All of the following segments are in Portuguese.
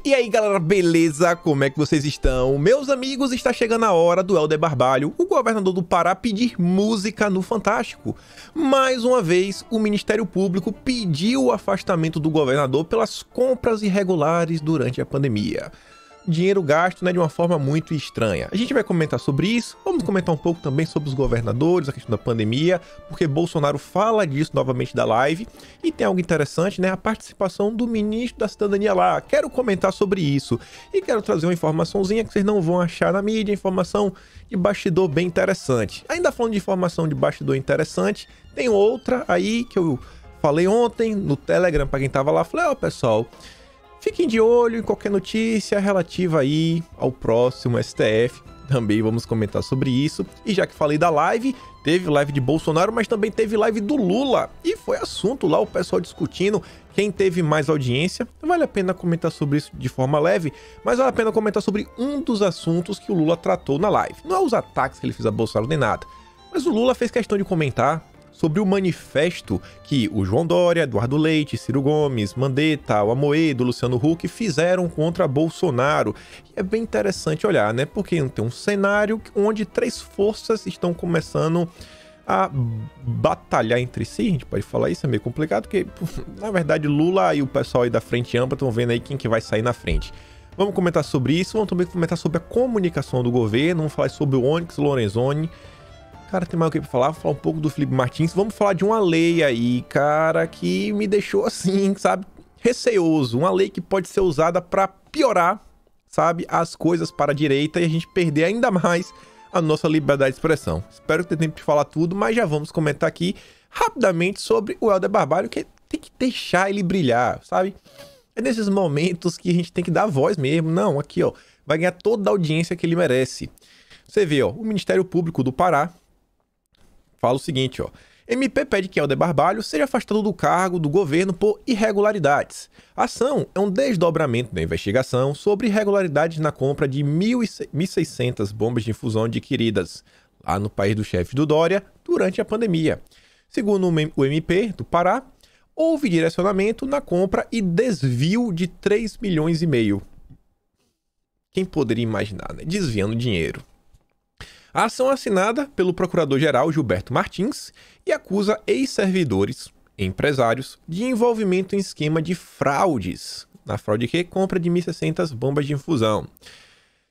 E aí galera, beleza? Como é que vocês estão? Meus amigos, está chegando a hora do Helder Barbalho, o governador do Pará, pedir música no Fantástico. Mais uma vez, o Ministério Público pediu o afastamento do governador pelas compras irregulares durante a pandemia. Dinheiro gasto, de uma forma muito estranha. A gente vai comentar sobre isso, vamos comentar um pouco também sobre os governadores, a questão da pandemia, porque Bolsonaro fala disso novamente da live, e tem algo interessante, a participação do ministro da Cidadania lá. Quero comentar sobre isso, e quero trazer uma informaçãozinha que vocês não vão achar na mídia, informação de bastidor bem interessante. Ainda falando de informação de bastidor interessante, tem outra aí que eu falei ontem no Telegram para quem tava lá, falei, ó pessoal, fiquem de olho em qualquer notícia relativa aí ao próximo STF. Também vamos comentar sobre isso. E já que falei da live, teve live de Bolsonaro, mas também teve live do Lula. E foi assunto lá, o pessoal discutindo quem teve mais audiência. Vale a pena comentar sobre isso de forma leve, mas vale a pena comentar sobre um dos assuntos que o Lula tratou na live. Não é os ataques que ele fez a Bolsonaro nem nada, mas o Lula fez questão de comentar sobre o manifesto que o João Dória, Eduardo Leite, Ciro Gomes, Mandetta, o Amoedo, Luciano Huck fizeram contra Bolsonaro. E é bem interessante olhar, porque tem um cenário onde três forças estão começando a batalhar entre si. A gente pode falar isso, é meio complicado, porque na verdade Lula e o pessoal aí da Frente Ampla estão vendo aí quem que vai sair na frente. Vamos comentar sobre isso, vamos também comentar sobre a comunicação do governo, vamos falar sobre o Onyx Lorenzoni. Cara, tem mais o que pra falar? Vou falar um pouco do Felipe Martins. Vamos falar de uma lei aí, cara, que me deixou assim, sabe, receoso. Uma lei que pode ser usada pra piorar, sabe, as coisas para a direita e a gente perder ainda mais a nossa liberdade de expressão. Espero que tenha tempo de falar tudo, mas já vamos comentar aqui rapidamente sobre o Helder Barbalho, que tem que deixar ele brilhar, sabe? É nesses momentos que a gente tem que dar voz mesmo. Não, aqui, ó, vai ganhar toda a audiência que ele merece. Você vê, ó, o Ministério Público do Pará fala o seguinte, ó. MP pede que Helder Barbalho seja afastado do cargo do governo por irregularidades. A ação é um desdobramento da investigação sobre irregularidades na compra de 1.600 bombas de infusão adquiridas lá no país do chefe do Dória durante a pandemia. Segundo o MP do Pará, houve direcionamento na compra e desvio de 3,5 milhões. Quem poderia imaginar, desviando dinheiro. A ação é assinada pelo procurador-geral Gilberto Martins e acusa ex-servidores, empresários, de envolvimento em esquema de fraudes. Na fraude que? Compra de 1.600 bombas de infusão.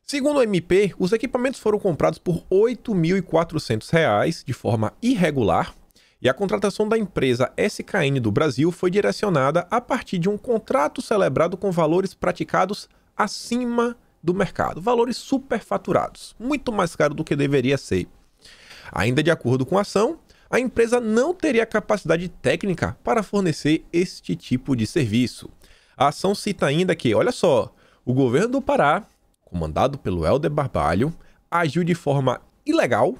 Segundo o MP, os equipamentos foram comprados por R$ 8.400 de forma irregular e a contratação da empresa SKN do Brasil foi direcionada a partir de um contrato celebrado com valores praticados acima do mercado, valores superfaturados, muito mais caro do que deveria ser. Ainda de acordo com a ação, a empresa não teria capacidade técnica para fornecer este tipo de serviço. A ação cita ainda que, olha só, o governo do Pará, comandado pelo Helder Barbalho, agiu de forma ilegal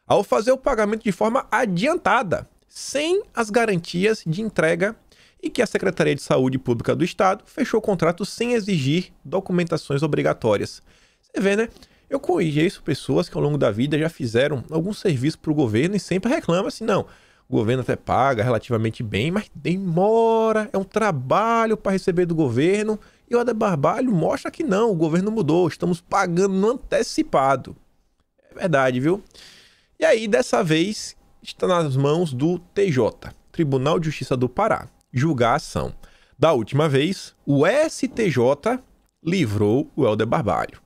ao fazer o pagamento de forma adiantada, sem as garantias de entrega, e que a Secretaria de Saúde Pública do Estado fechou o contrato sem exigir documentações obrigatórias. Você vê, Eu conheço pessoas que ao longo da vida já fizeram algum serviço para o governo e sempre reclamam assim, não, o governo até paga relativamente bem, mas demora, é um trabalho para receber do governo, e o Helder Barbalho mostra que não, o governo mudou, estamos pagando no antecipado. É verdade, viu? E aí, dessa vez, está nas mãos do TJ, Tribunal de Justiça do Pará, julgar a ação. Da última vez, o STJ livrou o Helder Barbalho.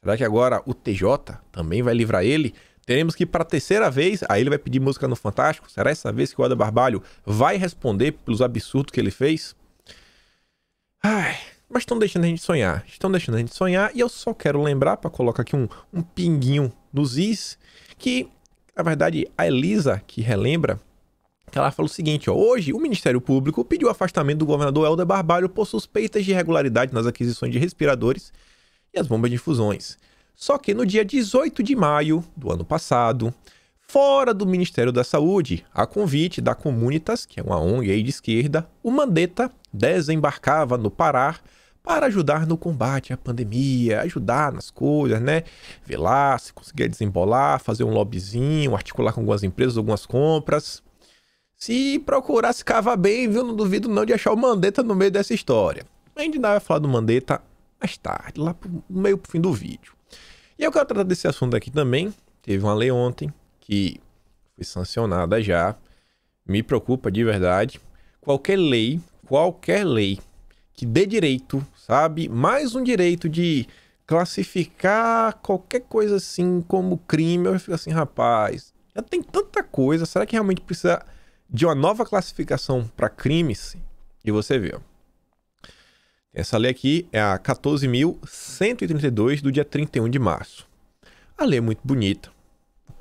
Será que agora o TJ também vai livrar ele? Teremos que ir para a terceira vez, aí ele vai pedir música no Fantástico? Será essa vez que o Helder Barbalho vai responder pelos absurdos que ele fez? Mas estão deixando a gente sonhar. E eu só quero lembrar, para colocar aqui um pinguinho nos is, que, na verdade, a Elisa, que relembra, ela falou o seguinte, ó, hoje o Ministério Público pediu o afastamento do governador Helder Barbalho por suspeitas de irregularidade nas aquisições de respiradores e as bombas de infusões. Só que no dia 18 de maio do ano passado, fora do Ministério da Saúde, a convite da Comunitas, que é uma ONG aí de esquerda, o Mandetta desembarcava no Pará para ajudar no combate à pandemia, ajudar nas coisas, ver lá se conseguia desembolar, fazer um lobbyzinho, articular com algumas empresas, algumas compras. Se procurasse cavar bem, viu? Não duvido não de achar o Mandetta no meio dessa história. A gente ainda vai falar do Mandetta mais tarde, lá pro meio pro fim do vídeo. E eu quero tratar desse assunto aqui também. Teve uma lei ontem que foi sancionada já. Me preocupa de verdade. Qualquer lei que dê direito, sabe? Mais um direito de classificar qualquer coisa assim como crime. Eu fico assim, rapaz, já tem tanta coisa. Será que realmente precisa de uma nova classificação para crimes? E você vê, ó. Essa lei aqui é a 14.132 do dia 31 de março. A lei é muito bonita.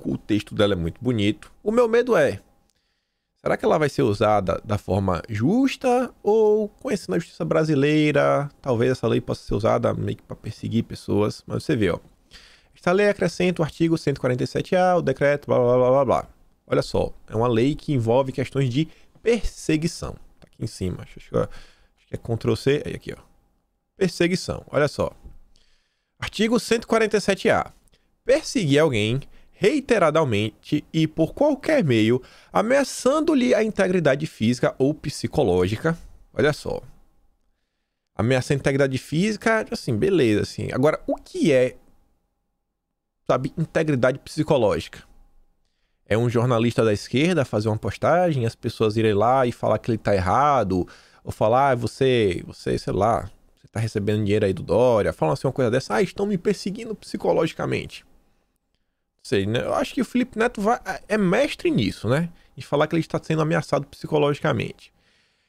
O texto dela é muito bonito. O meu medo é, será que ela vai ser usada da forma justa ou, conhecendo a justiça brasileira, talvez essa lei possa ser usada meio que para perseguir pessoas? Mas você vê, ó. Esta lei acrescenta o artigo 147A, o decreto, blá, blá, blá, blá, blá. Olha só, é uma lei que envolve questões de perseguição. Tá aqui em cima, acho que é Ctrl+C, aí aqui, ó. Perseguição, olha só. Artigo 147A. Perseguir alguém reiteradamente e por qualquer meio, ameaçando-lhe a integridade física ou psicológica. Olha só. Ameaçar a integridade física, assim, beleza, assim. Agora, o que é, sabe, integridade psicológica? É um jornalista da esquerda fazer uma postagem, as pessoas irem lá e falar que ele tá errado, ou falar, você, sei lá, você tá recebendo dinheiro aí do Dória, falam assim uma coisa dessa, estão me perseguindo psicologicamente. Sei, né? Eu acho que o Felipe Neto é mestre nisso, né? Em falar que ele está sendo ameaçado psicologicamente.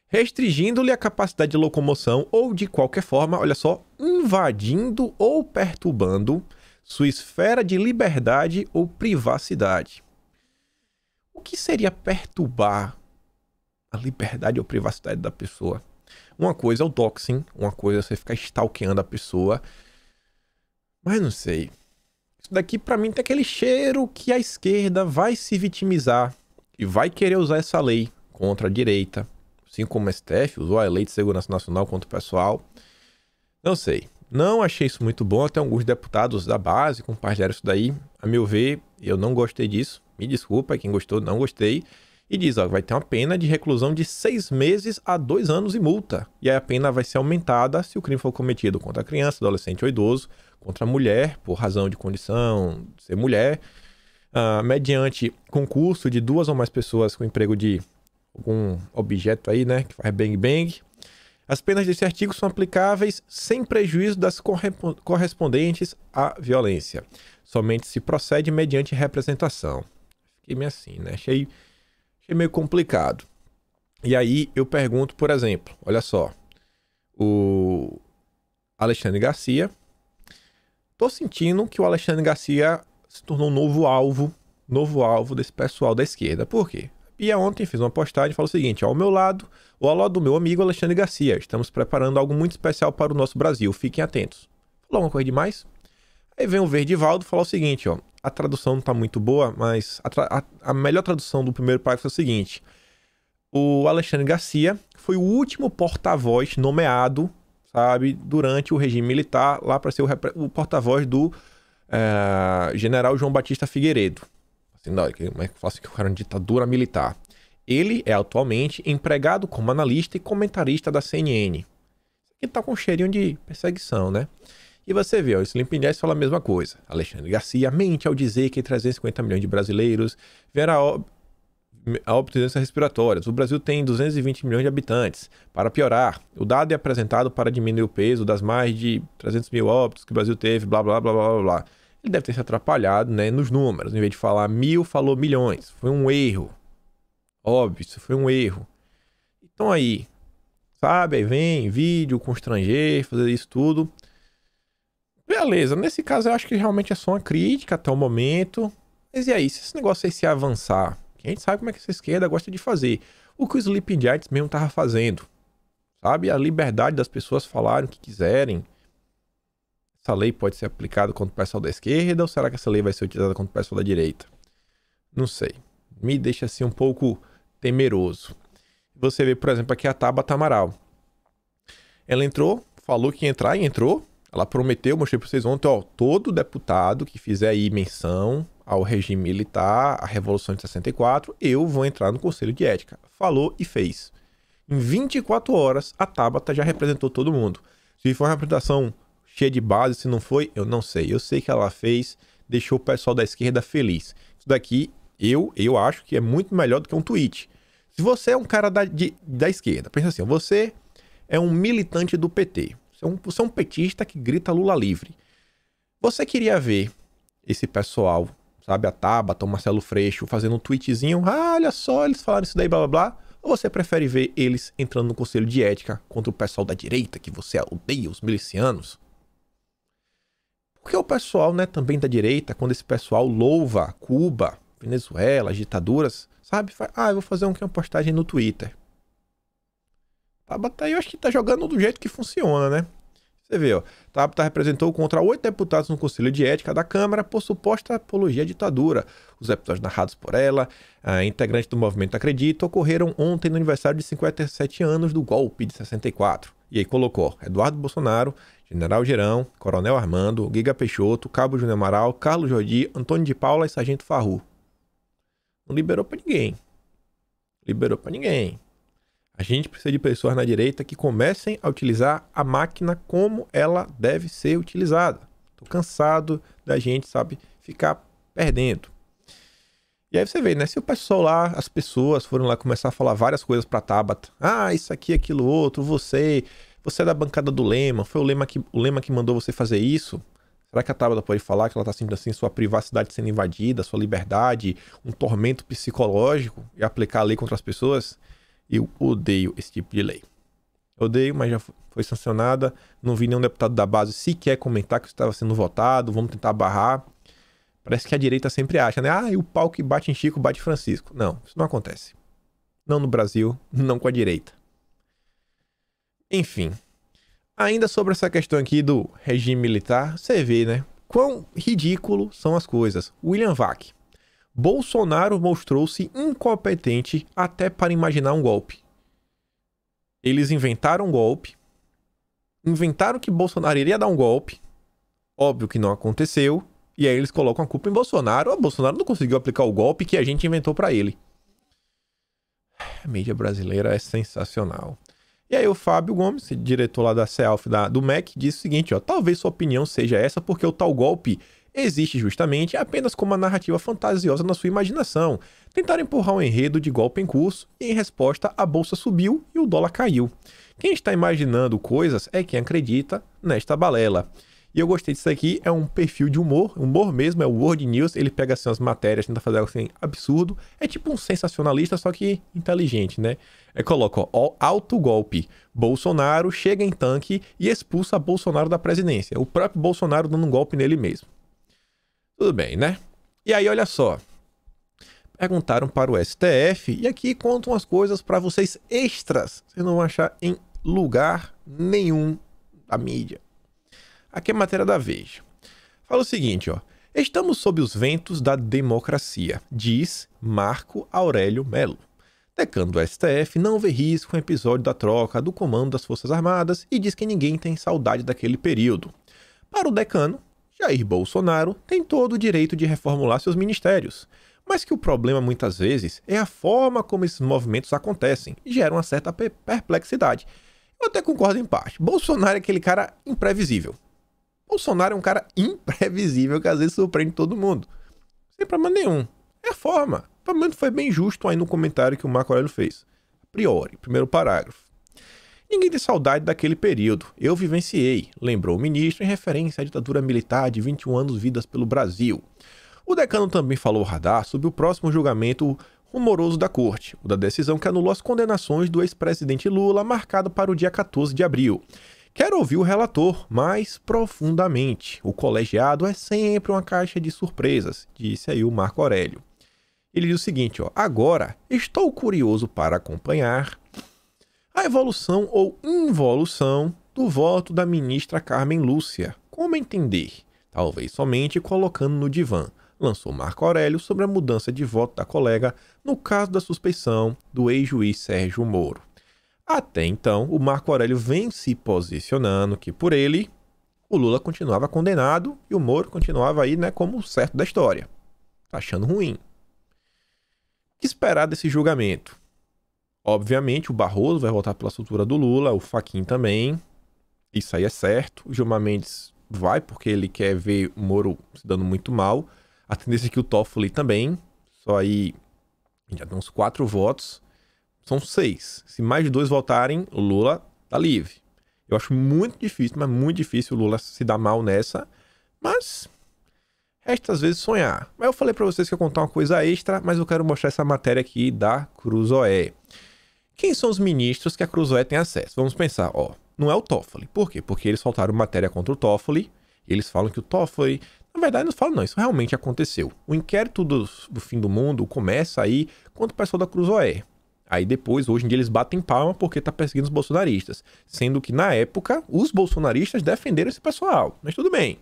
Restringindo-lhe a capacidade de locomoção ou, de qualquer forma, olha só, invadindo ou perturbando sua esfera de liberdade ou privacidade. O que seria perturbar a liberdade ou privacidade da pessoa? Uma coisa é o doxing, uma coisa é você ficar stalkeando a pessoa, mas não sei. Isso daqui pra mim tem aquele cheiro que a esquerda vai se vitimizar e vai querer usar essa lei contra a direita, assim como o STF usou a Lei de Segurança Nacional contra o pessoal. Não sei. Não achei isso muito bom. Até alguns deputados da base compartilharam isso daí. A meu ver, eu não gostei disso. Me desculpa, quem gostou, não gostei. E diz, ó, vai ter uma pena de reclusão de 6 meses a 2 anos e multa. E aí a pena vai ser aumentada se o crime for cometido contra criança, adolescente ou idoso, contra a mulher, por razão de condição de ser mulher, mediante concurso de 2 ou mais pessoas com emprego de algum objeto aí, né, que faz bang bang. As penas desse artigo são aplicáveis sem prejuízo das correspondentes à violência. Somente se procede mediante representação. Fiquei meio assim, né? Achei meio complicado. E aí eu pergunto, por exemplo, olha só, o Alexandre Garcia, tô sentindo que o Alexandre Garcia se tornou um novo alvo desse pessoal da esquerda. Por quê? E ontem fiz uma postagem e falou o seguinte, ao meu lado, ou ao lado do meu amigo Alexandre Garcia, estamos preparando algo muito especial para o nosso Brasil, fiquem atentos. Falou alguma coisa demais? Aí vem o Verdivaldo falar o seguinte, ó, a tradução não tá muito boa, mas a melhor tradução do primeiro parágrafo é o seguinte, o Alexandre Garcia foi o último porta-voz nomeado, sabe, durante o regime militar, lá para ser o porta-voz do general João Batista Figueiredo. Assim, não, como é que eu faço que o cara é uma ditadura militar? Ele é atualmente empregado como analista e comentarista da CNN. Isso aqui tá com um cheirinho de perseguição, né? E você vê, ó, o Sleeping Jazz fala a mesma coisa. Alexandre Garcia mente ao dizer que 350 milhões de brasileiros vieram a óbito de doenças respiratórias. O Brasil tem 220 milhões de habitantes. Para piorar, o dado é apresentado para diminuir o peso das mais de 300 mil óbitos que o Brasil teve, blá, blá, blá, blá, blá, blá. Ele deve ter se atrapalhado, né, nos números. Em vez de falar 1000, falou milhões. Foi um erro. Óbvio, isso foi um erro. Então aí, sabe, aí vem vídeo, constranger, fazer isso tudo. Beleza, nesse caso eu acho que realmente é só uma crítica até o momento. Mas e aí, se esse negócio aí se avançar, que a gente sabe como é que essa esquerda gosta de fazer. O que o Sleeping Giants mesmo tava fazendo. Sabe, a liberdade das pessoas falarem o que quiserem. Essa lei pode ser aplicada contra o pessoal da esquerda ou será que essa lei vai ser utilizada contra o pessoal da direita? Não sei. Me deixa assim um pouco temeroso. Você vê, por exemplo, aqui a Tabata Amaral. Ela entrou, falou que ia entrar e entrou. Ela prometeu, mostrei para vocês ontem, ó, todo deputado que fizer aí menção ao regime militar, à Revolução de 64, eu vou entrar no Conselho de Ética. Falou e fez. Em 24 horas, a Tabata já representou todo mundo. Se for uma representação cheia de base, se não foi, eu não sei. Eu sei que ela fez, deixou o pessoal da esquerda feliz. Isso daqui, eu acho que é muito melhor do que um tweet. Se você é um cara da esquerda, pensa assim, você é um militante do PT. Você é um petista que grita Lula livre. Você queria ver esse pessoal, sabe, a Tabata, o Marcelo Freixo, fazendo um tweetzinho, olha só, eles falaram isso daí, blá blá blá. Ou você prefere ver eles entrando no conselho de ética contra o pessoal da direita, que você odeia, os milicianos? Porque o pessoal, né, também da direita, quando esse pessoal louva Cuba, Venezuela, as ditaduras, sabe? Eu vou fazer uma postagem no Twitter. Tabata, eu acho que tá jogando do jeito que funciona, né? Você vê, ó. Tabata representou contra 8 deputados no Conselho de Ética da Câmara por suposta apologia à ditadura. Os episódios narrados por ela, a integrante do movimento Acredita, ocorreram ontem no aniversário de 57 anos do golpe de 64. E aí colocou Eduardo Bolsonaro, General Gerão, Coronel Armando, Giga Peixoto, Cabo Júnior Amaral, Carlos Jordi, Antônio de Paula e Sargento Farru. Não liberou pra ninguém. Liberou pra ninguém. A gente precisa de pessoas na direita que comecem a utilizar a máquina como ela deve ser utilizada. Tô cansado da gente, sabe, ficar perdendo. E aí você vê, né? Se o pessoal lá, as pessoas foram lá começar a falar várias coisas pra Tabata. Isso aqui, aquilo, outro, você é da bancada do Lema, foi o Lema que mandou você fazer isso? Será que a Tabata pode falar que ela tá sentindo assim sua privacidade sendo invadida, sua liberdade, um tormento psicológico e aplicar a lei contra as pessoas? Eu odeio esse tipo de lei. Odeio, mas já foi sancionada. Não vi nenhum deputado da base sequer comentar que isso estava sendo votado. Vamos tentar barrar. Parece que a direita sempre acha, né? E o pau que bate em Chico bate em Francisco. Não, isso não acontece. Não no Brasil, não com a direita. Enfim. Ainda sobre essa questão aqui do regime militar, você vê, né? Quão ridículo são as coisas. William Vac. Bolsonaro mostrou-se incompetente até para imaginar um golpe. Eles inventaram um golpe. Inventaram que Bolsonaro iria dar um golpe. Óbvio que não aconteceu. E aí eles colocam a culpa em Bolsonaro. Bolsonaro não conseguiu aplicar o golpe que a gente inventou para ele. A mídia brasileira é sensacional. E aí o Fábio Gomes, diretor lá da CEALF do MEC, disse o seguinte, talvez sua opinião seja essa porque o tal golpe existe justamente apenas como uma narrativa fantasiosa na sua imaginação. Tentaram empurrar um enredo de golpe em curso e em resposta a bolsa subiu e o dólar caiu. Quem está imaginando coisas é quem acredita nesta balela. E eu gostei disso aqui, é um perfil de humor mesmo, é o World News, ele pega assim as matérias, tenta fazer algo assim absurdo, é tipo um sensacionalista, só que inteligente, né? Coloca, alto golpe, Bolsonaro chega em tanque e expulsa Bolsonaro da presidência, o próprio Bolsonaro dando um golpe nele mesmo. Tudo bem, né? E aí, olha só, perguntaram para o STF e aqui contam as coisas para vocês extras, vocês não vão achar em lugar nenhum da mídia. Aqui é a matéria da Veja. Fala o seguinte, estamos sob os ventos da democracia, diz Marco Aurélio Melo. Decano do STF não vê risco em episódio da troca do comando das Forças Armadas e diz que ninguém tem saudade daquele período. Para o decano, Jair Bolsonaro tem todo o direito de reformular seus ministérios, mas que o problema muitas vezes é a forma como esses movimentos acontecem e geram uma certa perplexidade. Eu até concordo em parte. Bolsonaro é aquele cara imprevisível. Bolsonaro é um cara imprevisível que às vezes surpreende todo mundo. Sem problema nenhum. É a forma. Pelo menos foi bem justo aí no comentário que o Marco Aurélio fez. A priori, primeiro parágrafo. Ninguém tem saudade daquele período. Eu vivenciei, lembrou o ministro em referência à ditadura militar de 21 anos vidas pelo Brasil. O decano também falou ao radar sobre o próximo julgamento rumoroso da corte, o da decisão que anulou as condenações do ex-presidente Lula, marcado para o dia 14 de abril. Quero ouvir o relator mais profundamente. O colegiado é sempre uma caixa de surpresas, disse aí o Marco Aurélio. Ele diz o seguinte, agora estou curioso para acompanhar a evolução ou involução do voto da ministra Carmen Lúcia. Como entender? Talvez somente colocando no divã, lançou Marco Aurélio sobre a mudança de voto da colega no caso da suspeição do ex-juiz Sérgio Moro. Até então, o Marco Aurélio vem se posicionando que, por ele, o Lula continuava condenado e o Moro continuava aí, né, como o certo da história. Tá achando ruim. O que esperar desse julgamento? Obviamente, o Barroso vai votar pela soltura do Lula, o Fachin também. Isso aí é certo. O Gilmar Mendes vai porque ele quer ver o Moro se dando muito mal. A tendência é que o Toffoli também. Só aí já tem uns 4 votos. São 6. Se mais de 2 votarem, o Lula tá livre. Eu acho muito difícil, mas muito difícil o Lula se dar mal nessa. Mas resta às vezes sonhar. Mas eu falei pra vocês que eu ia contar uma coisa extra, mas eu quero mostrar essa matéria aqui da Cruzoé. Quem são os ministros que a Cruzoé tem acesso? Vamos pensar, ó. Não é o Toffoli. Por quê? Porque eles soltaram matéria contra o Toffoli. E eles falam que o Toffoli... Na verdade, não falam não. Isso realmente aconteceu. O inquérito do fim do mundo começa aí contra o pessoal da Cruzoé. Aí depois, hoje em dia, eles batem palma porque tá perseguindo os bolsonaristas. Sendo que, na época, os bolsonaristas defenderam esse pessoal. Mas tudo bem.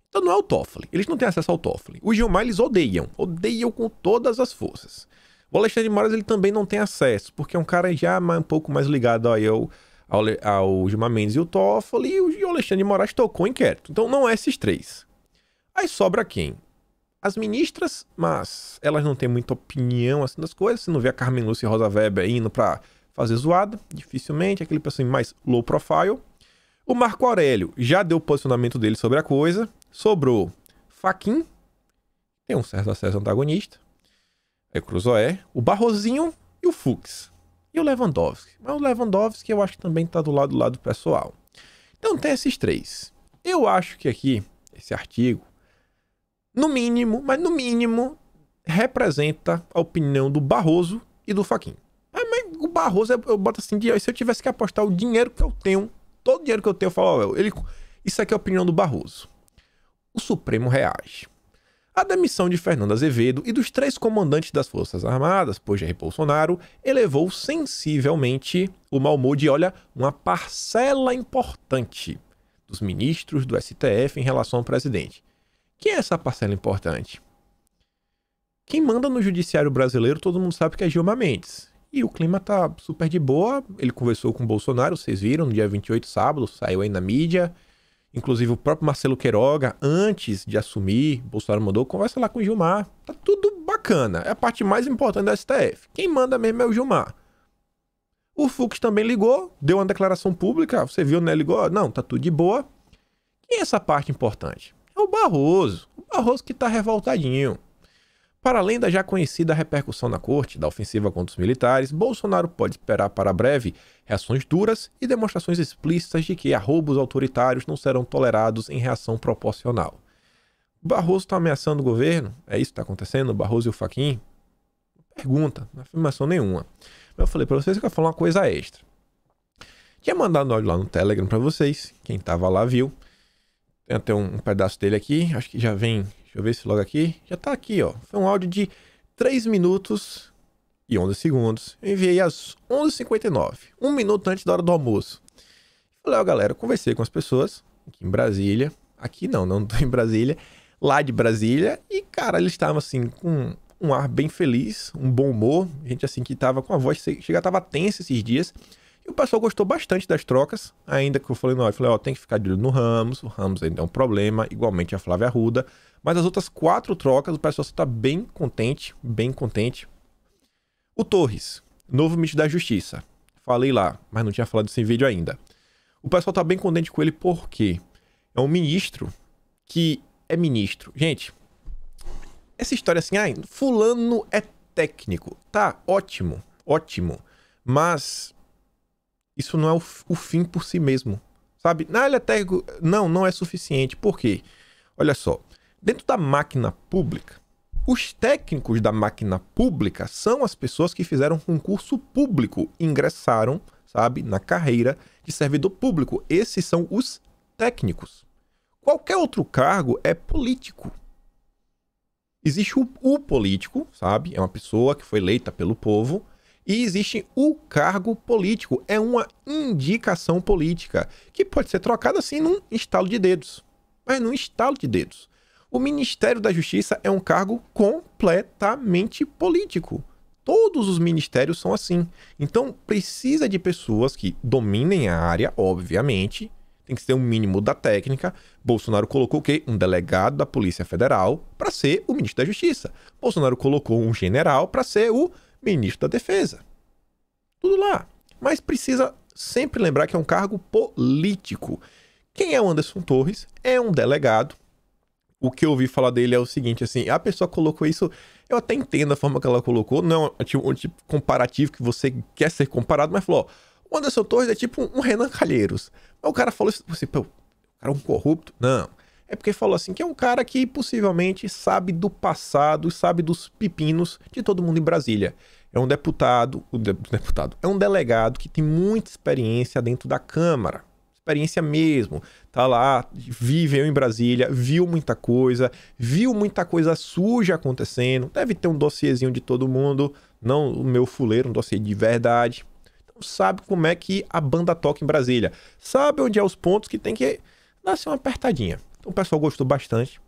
Então não é o Toffoli. Eles não têm acesso ao Toffoli. O Gilmar, eles odeiam. Odeiam com todas as forças. O Alexandre de Moraes, ele também não tem acesso. Porque é um cara já um pouco mais ligado aí ao Gilmar Mendes e o Toffoli. E o Alexandre de Moraes tocou o inquérito. Então não é esses 3. Aí sobra quem? As ministras, mas elas não têm muita opinião assim das coisas. Você não vê a Carmen Lúcia e Rosa Weber indo pra fazer zoada, dificilmente. Aquele pessoal mais low profile. O Marco Aurélio já deu o posicionamento dele sobre a coisa. Sobrou Fachin, tem um certo acesso antagonista. Aí o Cruzoé, o Barrosinho e o Fux. E o Lewandowski. Mas o Lewandowski eu acho que também tá do lado pessoal. Então tem esses 3. Eu acho que aqui, esse artigo, no mínimo, mas no mínimo, representa a opinião do Barroso e do Fachin. Mas o Barroso, eu boto assim, se eu tivesse que apostar o dinheiro que eu tenho, todo o dinheiro que eu tenho, eu falo, isso aqui é a opinião do Barroso. O Supremo reage. A demissão de Fernando Azevedo e dos 3 comandantes das Forças Armadas, por Jair Bolsonaro, elevou sensivelmente o mau humor de, uma parcela importante dos ministros do STF em relação ao presidente. Quem é essa parcela importante? Quem manda no judiciário brasileiro, todo mundo sabe que é Gilmar Mendes. E o clima tá super de boa. Ele conversou com o Bolsonaro, vocês viram, no dia 28, sábado, saiu aí na mídia. Inclusive o próprio Marcelo Queiroga, antes de assumir, Bolsonaro mandou, conversa lá com o Gilmar. Tá tudo bacana. É a parte mais importante da STF. Quem manda mesmo é o Gilmar. O Fux também ligou, deu uma declaração pública. Você viu, né? Ligou, não, tá tudo de boa. Quem é essa parte importante? É o Barroso. O Barroso que tá revoltadinho. Para além da já conhecida repercussão na corte da ofensiva contra os militares, Bolsonaro pode esperar para breve reações duras e demonstrações explícitas de que arroubos autoritários não serão tolerados em reação proporcional. O Barroso está ameaçando o governo? É isso que está acontecendo? O Barroso e o Fachin? Pergunta, não é afirmação nenhuma. Mas eu falei para vocês que eu ia falar uma coisa extra. Tinha mandado áudio lá no Telegram para vocês, quem estava lá viu. Tem até um pedaço dele aqui, acho que já vem, deixa eu ver se logo aqui, já tá aqui, ó. Foi um áudio de 3 minutos e 11 segundos. Eu enviei às 11h59, 1 minuto antes da hora do almoço. Falei, ó galera, eu conversei com as pessoas aqui em Brasília, aqui não tô em Brasília, lá de Brasília, e cara, eles estavam assim, com um ar bem feliz, um bom humor, gente assim que tava com a voz, tava tensa esses dias. E o pessoal gostou bastante das trocas, ainda que eu falei, não, eu falei, ó, tem que ficar de olho no Ramos, o Ramos ainda é um problema, igualmente a Flávia Arruda, mas as outras 4 trocas, o pessoal está bem contente, bem contente. O Torres, novo ministro da Justiça, falei lá, mas não tinha falado desse vídeo ainda. O pessoal tá bem contente com ele porque é um ministro que é ministro. Gente, essa história assim, fulano é técnico, tá, ótimo, mas isso não é o fim por si mesmo, sabe? Ele é técnico, não é suficiente. Por quê? Olha só, dentro da máquina pública, os técnicos da máquina pública são as pessoas que fizeram concurso público, ingressaram, sabe, na carreira de servidor público. Esses são os técnicos. Qualquer outro cargo é político. Existe o político, sabe? É uma pessoa que foi eleita pelo povo. E existe o cargo político. É uma indicação política que pode ser trocada assim num estalo de dedos. Mas num estalo de dedos. O Ministério da Justiça é um cargo completamente político. Todos os ministérios são assim. Então precisa de pessoas que dominem a área, obviamente. Tem que ser um mínimo da técnica. Bolsonaro colocou o quê? Um delegado da Polícia Federal para ser o ministro da Justiça. Bolsonaro colocou um general para ser o ministro da Defesa. Tudo lá. Mas precisa sempre lembrar que é um cargo político. Quem é o Anderson Torres? É um delegado. O que eu ouvi falar dele é o seguinte, assim, a pessoa colocou isso, eu até entendo a forma que ela colocou, não é um tipo comparativo que você quer ser comparado, mas falou, ó, o Anderson Torres é tipo um Renan Calheiros. Mas o cara falou assim, pô, o cara é um corrupto? Não. É porque falou assim, que é um cara que possivelmente sabe do passado, sabe dos pepinos de todo mundo em Brasília. É um deputado, é um delegado que tem muita experiência dentro da Câmara. Experiência mesmo. Tá lá, viveu em Brasília, viu muita coisa suja acontecendo. Deve ter um dossiezinho de todo mundo, não o meu fuleiro, um dossiê de verdade. Então sabe como é que a banda toca em Brasília. Sabe onde é os pontos que tem que dar assim, uma apertadinha. Então o pessoal gostou bastante.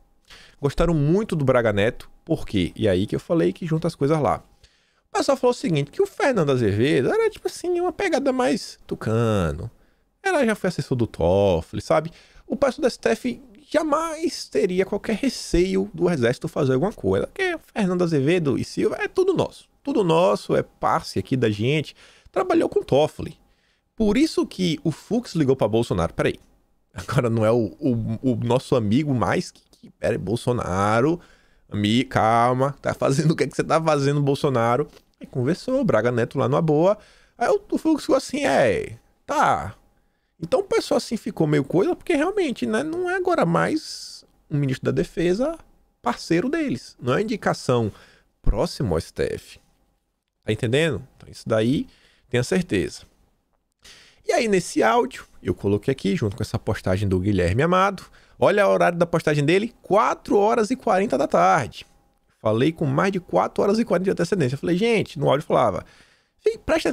Gostaram muito do Braga Neto. Por quê? E aí que eu falei que junta as coisas lá. O pessoal falou o seguinte, que o Fernando Azevedo era tipo assim, uma pegada mais tucano. Ela já foi assessor do Toffoli, sabe? O pessoal do STF jamais teria qualquer receio do Exército fazer alguma coisa. Porque Fernando Azevedo e Silva é tudo nosso. Tudo nosso, é parce aqui da gente. Trabalhou com Toffoli. Por isso que o Fux ligou para Bolsonaro. Peraí, agora não é o nosso amigo mais peraí, Bolsonaro... calma, tá fazendo o que você tá fazendo, Bolsonaro? Aí conversou, o Braga Neto lá numa boa. Aí o Fux ficou assim, tá. Então o pessoal assim ficou meio coisa, porque realmente, né, não é agora mais um ministro da Defesa parceiro deles. Não é indicação próximo ao STF. Tá entendendo? Então isso daí, tenha certeza. E aí nesse áudio, eu coloquei aqui, junto com essa postagem do Guilherme Amado, olha o horário da postagem dele, 4 horas e 40 da tarde. Falei com mais de 4 horas e 40 de antecedência. Eu falei, gente, no áudio falava, prestem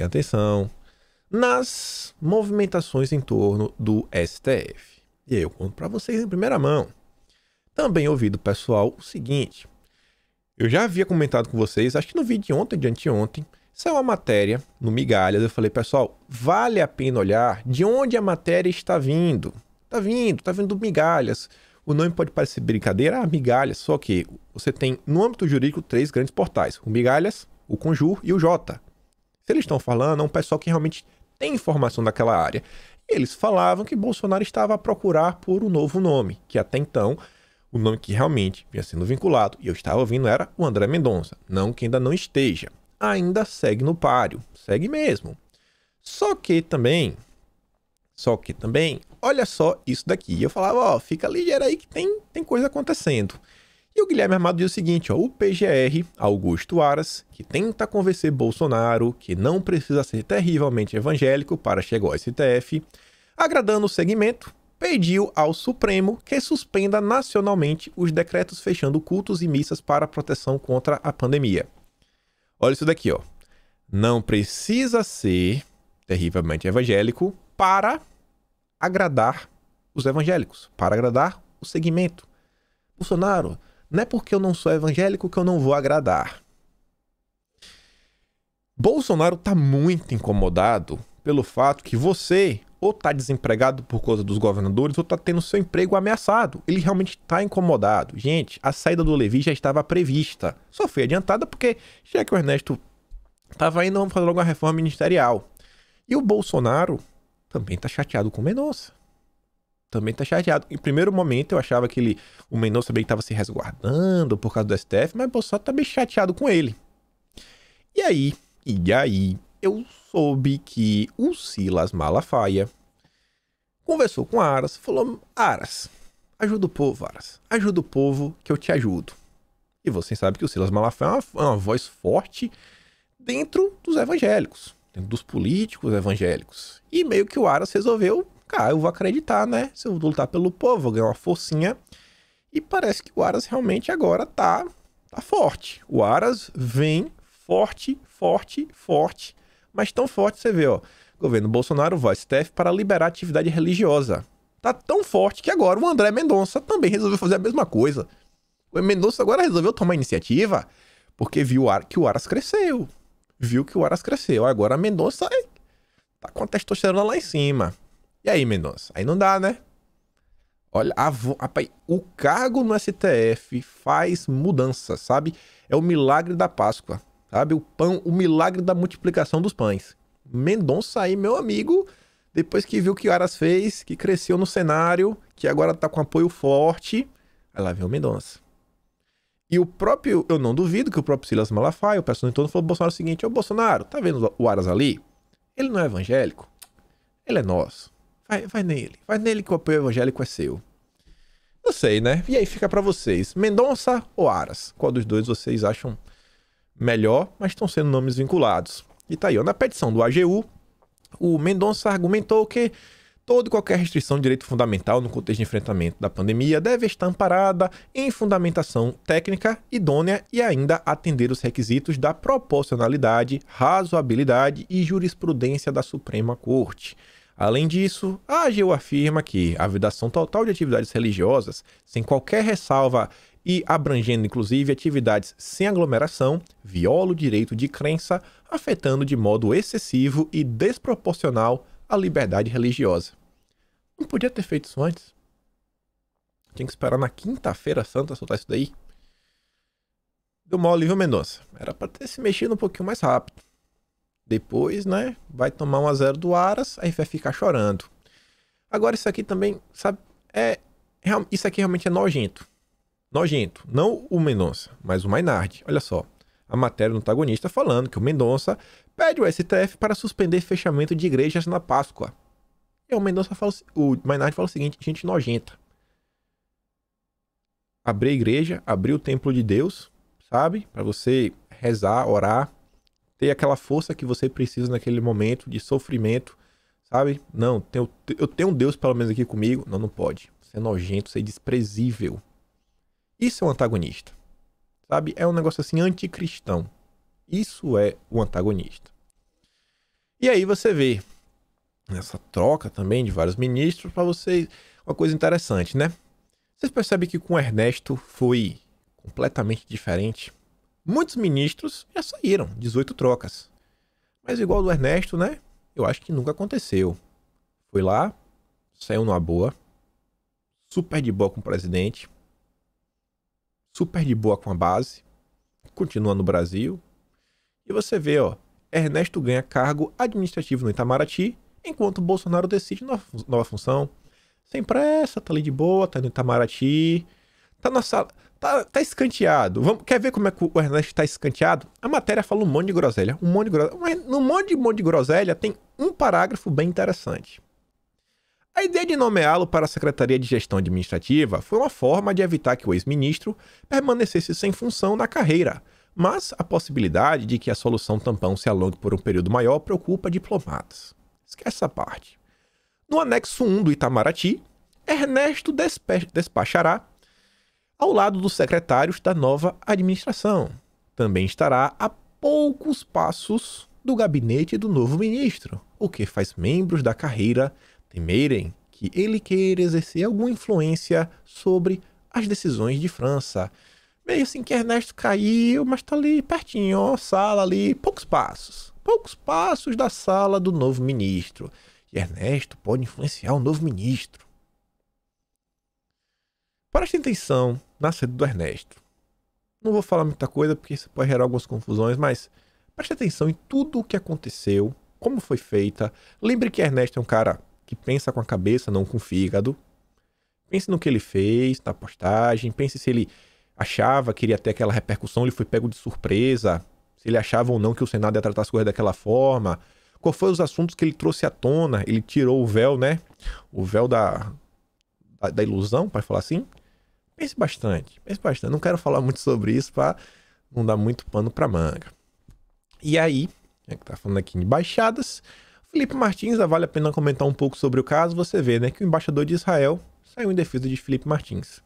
atenção nas movimentações em torno do STF. E aí eu conto para vocês em primeira mão. Também ouvi do pessoal o seguinte, eu já havia comentado com vocês, acho que no vídeo de ontem, de anteontem, saiu uma matéria no Migalhas, eu falei, pessoal, vale a pena olhar de onde a matéria está vindo. Tá vindo do Migalhas. O nome pode parecer brincadeira, Migalhas, só que você tem, no âmbito jurídico, 3 grandes portais. O Migalhas, o Conjur e o Jota. Se eles estão falando, é um pessoal que realmente tem informação daquela área. E eles falavam que Bolsonaro estava a procurar por um novo nome, que até então, o nome que realmente vinha sendo vinculado, e eu estava ouvindo, era o André Mendonça. Não que ainda não esteja. Ainda segue no páreo. Segue mesmo. Só que também, olha só isso daqui. E eu falava, fica ligeiro aí que tem coisa acontecendo. E o Guilherme Amado diz o seguinte, o PGR, Augusto Aras, que tenta convencer Bolsonaro que não precisa ser terrivelmente evangélico para chegar ao STF, agradando o segmento, pediu ao Supremo que suspenda nacionalmente os decretos fechando cultos e missas para proteção contra a pandemia. Olha isso daqui, não precisa ser terrivelmente evangélico para agradar os evangélicos, para agradar o segmento. Bolsonaro, não é porque eu não sou evangélico que eu não vou agradar. Bolsonaro está muito incomodado pelo fato que você ou está desempregado por causa dos governadores ou está tendo seu emprego ameaçado. Ele realmente está incomodado. Gente, a saída do Levi já estava prevista. Só foi adiantada porque, já que o Ernesto estava indo, vamos fazer logo uma reforma ministerial. E o Bolsonaro também está chateado com o Mendonça. Também está chateado. Em primeiro momento eu achava que o Mendonça também estava se resguardando por causa do STF, mas o Bolsonaro está bem chateado com ele. E aí, eu soube que o Silas Malafaia conversou com Aras, falou, Aras, ajuda o povo, Aras. Ajuda o povo que eu te ajudo. E você sabe que o Silas Malafaia é uma voz forte dentro dos evangélicos, dentro dos políticos evangélicos. E meio que o Aras resolveu, eu vou acreditar, né? Se eu lutar pelo povo, vou ganhar uma forcinha. E parece que o Aras realmente agora tá forte. O Aras vem forte, mas tão forte, você vê, governo Bolsonaro vai ao STF para liberar atividade religiosa. Tá tão forte que agora o André Mendonça também resolveu fazer a mesma coisa. O Mendonça agora resolveu tomar iniciativa porque viu que o Aras cresceu. Agora a Mendonça tá com a testosterona lá em cima. E aí, Mendonça? Aí não dá, né? Olha, rapaz, o cargo no STF faz mudança, sabe? É o milagre da Páscoa, sabe? O milagre da multiplicação dos pães. Mendonça aí, meu amigo, depois que viu o que o Aras fez, que cresceu no cenário, que agora tá com apoio forte, aí lá vem o Mendonça. E o próprio, eu não duvido que o próprio Silas Malafaia, o personagem todo, falou pro Bolsonaro o seguinte: ô Bolsonaro, tá vendo o Aras ali? Ele não é evangélico, ele é nosso. Vai nele que o apoio evangélico é seu. Não sei, né? E aí fica pra vocês, Mendonça ou Aras? Qual dos dois vocês acham melhor, mas estão sendo nomes vinculados? E tá aí, ó, na petição do AGU, o Mendonça argumentou que toda e qualquer restrição de direito fundamental no contexto de enfrentamento da pandemia deve estar amparada em fundamentação técnica idônea e ainda atender os requisitos da proporcionalidade, razoabilidade e jurisprudência da Suprema Corte. Além disso, a AGU afirma que a vedação total de atividades religiosas, sem qualquer ressalva e abrangendo inclusive atividades sem aglomeração, viola o direito de crença, afetando de modo excessivo e desproporcional a liberdade religiosa. Não podia ter feito isso antes? Tinha que esperar na quinta-feira santa soltar isso daí? Deu mole, viu, Mendonça? Era pra ter se mexido um pouquinho mais rápido. Depois, né, vai tomar 1-0 do Aras, aí vai ficar chorando. Agora isso aqui também, sabe, isso aqui realmente é nojento. Nojento. Não o Mendonça, mas o Mainardi. Olha só, a matéria do antagonista falando que o Mendonça pede ao STF para suspender fechamento de igrejas na Páscoa. E o Mendonça fala, o Mainardi fala o seguinte: gente nojenta. Abrir a igreja, abrir o templo de Deus, sabe? Para você rezar, orar, ter aquela força que você precisa naquele momento de sofrimento, sabe? Não, eu tenho um Deus pelo menos aqui comigo. Não, não pode. Você é nojento, você é desprezível. Isso é um antagonista, sabe? É um negócio assim anticristão. Isso é o antagonista. E aí você vê nessa troca também de vários ministros, para vocês, uma coisa interessante, né? Vocês percebem que com o Ernesto foi completamente diferente? Muitos ministros já saíram, 18 trocas. Mas igual do Ernesto, né? Eu acho que nunca aconteceu. Foi lá, saiu numa boa, super de boa com o presidente, super de boa com a base, continua no Brasil. E você vê, ó, Ernesto ganha cargo administrativo no Itamaraty, enquanto Bolsonaro decide nova função. Sem pressa, tá ali de boa, tá no Itamaraty, tá na sala, tá escanteado. Quer ver como é que o Ernesto tá escanteado? A matéria fala um monte de groselha, mas no monte de groselha tem um parágrafo bem interessante. A ideia de nomeá-lo para a Secretaria de Gestão Administrativa foi uma forma de evitar que o ex-ministro permanecesse sem função na carreira, mas a possibilidade de que a solução tampão se alongue por um período maior preocupa diplomatas. Esquece essa parte. No anexo 1 do Itamaraty, Ernesto despachará ao lado dos secretários da nova administração. Também estará a poucos passos do gabinete do novo ministro, o que faz membros da carreira temerem que ele queira exercer alguma influência sobre as decisões de França. Meio assim que Ernesto caiu, mas tá ali pertinho, ó, sala ali, poucos passos da sala do novo ministro. E Ernesto pode influenciar o novo ministro. Preste atenção na saída do Ernesto. Não vou falar muita coisa porque isso pode gerar algumas confusões, mas preste atenção em tudo o que aconteceu, como foi feita. Lembre que Ernesto é um cara que pensa com a cabeça, não com o fígado. Pense no que ele fez, na postagem. Pense se ele achava que iria ter aquela repercussão, ele foi pego de surpresa. Se ele achava ou não que o Senado ia tratar as coisas daquela forma. Qual foram os assuntos que ele trouxe à tona? Ele tirou o véu, né? O véu da ilusão, para falar assim. Pense bastante. Não quero falar muito sobre isso para não dar muito pano para manga. E aí, que tá falando aqui em embaixadas, Felipe Martins, vale a pena comentar um pouco sobre o caso. Você vê, né, que o embaixador de Israel saiu em defesa de Felipe Martins.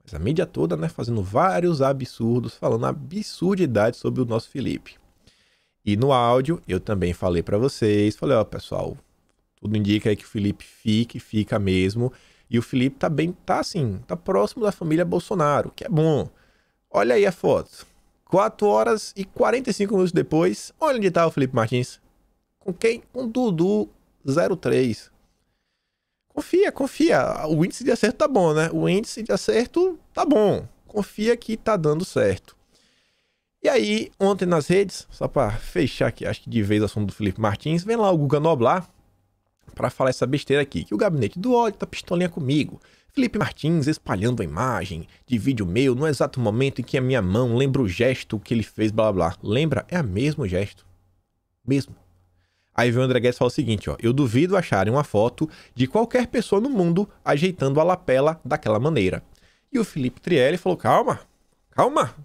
Mas a mídia toda, né, fazendo vários absurdos, falando absurdidade sobre o nosso Felipe. E no áudio, eu também falei para vocês, falei, ó, pessoal, tudo indica aí que o Felipe fica mesmo. E o Felipe tá próximo da família Bolsonaro, que é bom. Olha aí a foto. 4 horas e 45 minutos depois, olha onde tá o Felipe Martins. Com quem? Com Dudu 03. Confia. O índice de acerto tá bom, né? O índice de acerto tá bom. Confia que tá dando certo. E aí, ontem nas redes, só pra fechar aqui, acho que de vez o assunto do Felipe Martins, vem lá o Guga Noblar pra falar essa besteira aqui, que o gabinete do ódio tá pistolinha comigo. Felipe Martins espalhando a imagem de vídeo meu no exato momento em que a minha mão lembra o gesto que ele fez, blá blá blá. Lembra? É o mesmo gesto. Mesmo. Aí vem o André Guedes e fala o seguinte, ó. Eu duvido acharem uma foto de qualquer pessoa no mundo ajeitando a lapela daquela maneira. E o Felipe Trielli falou, calma, calma.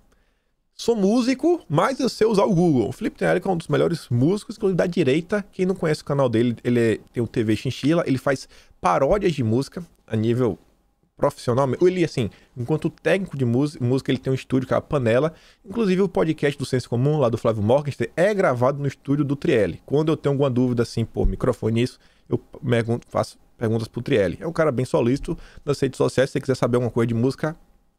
Sou músico, mas eu sei usar o Google. O Felipe Trielli é um dos melhores músicos, inclusive da direita. Quem não conhece o canal dele, tem o TV Chinchila. Ele faz paródias de música a nível profissional. Ele, assim, enquanto técnico de música, ele tem um estúdio que é a Panela. Inclusive, o podcast do Senso Comum, lá do Flávio Morgenstern, é gravado no estúdio do Trielli. Quando eu tenho alguma dúvida, assim, pô, microfone isso, eu faço perguntas pro Trielli. É um cara bem solícito nas redes sociais. Se você quiser saber alguma coisa de música,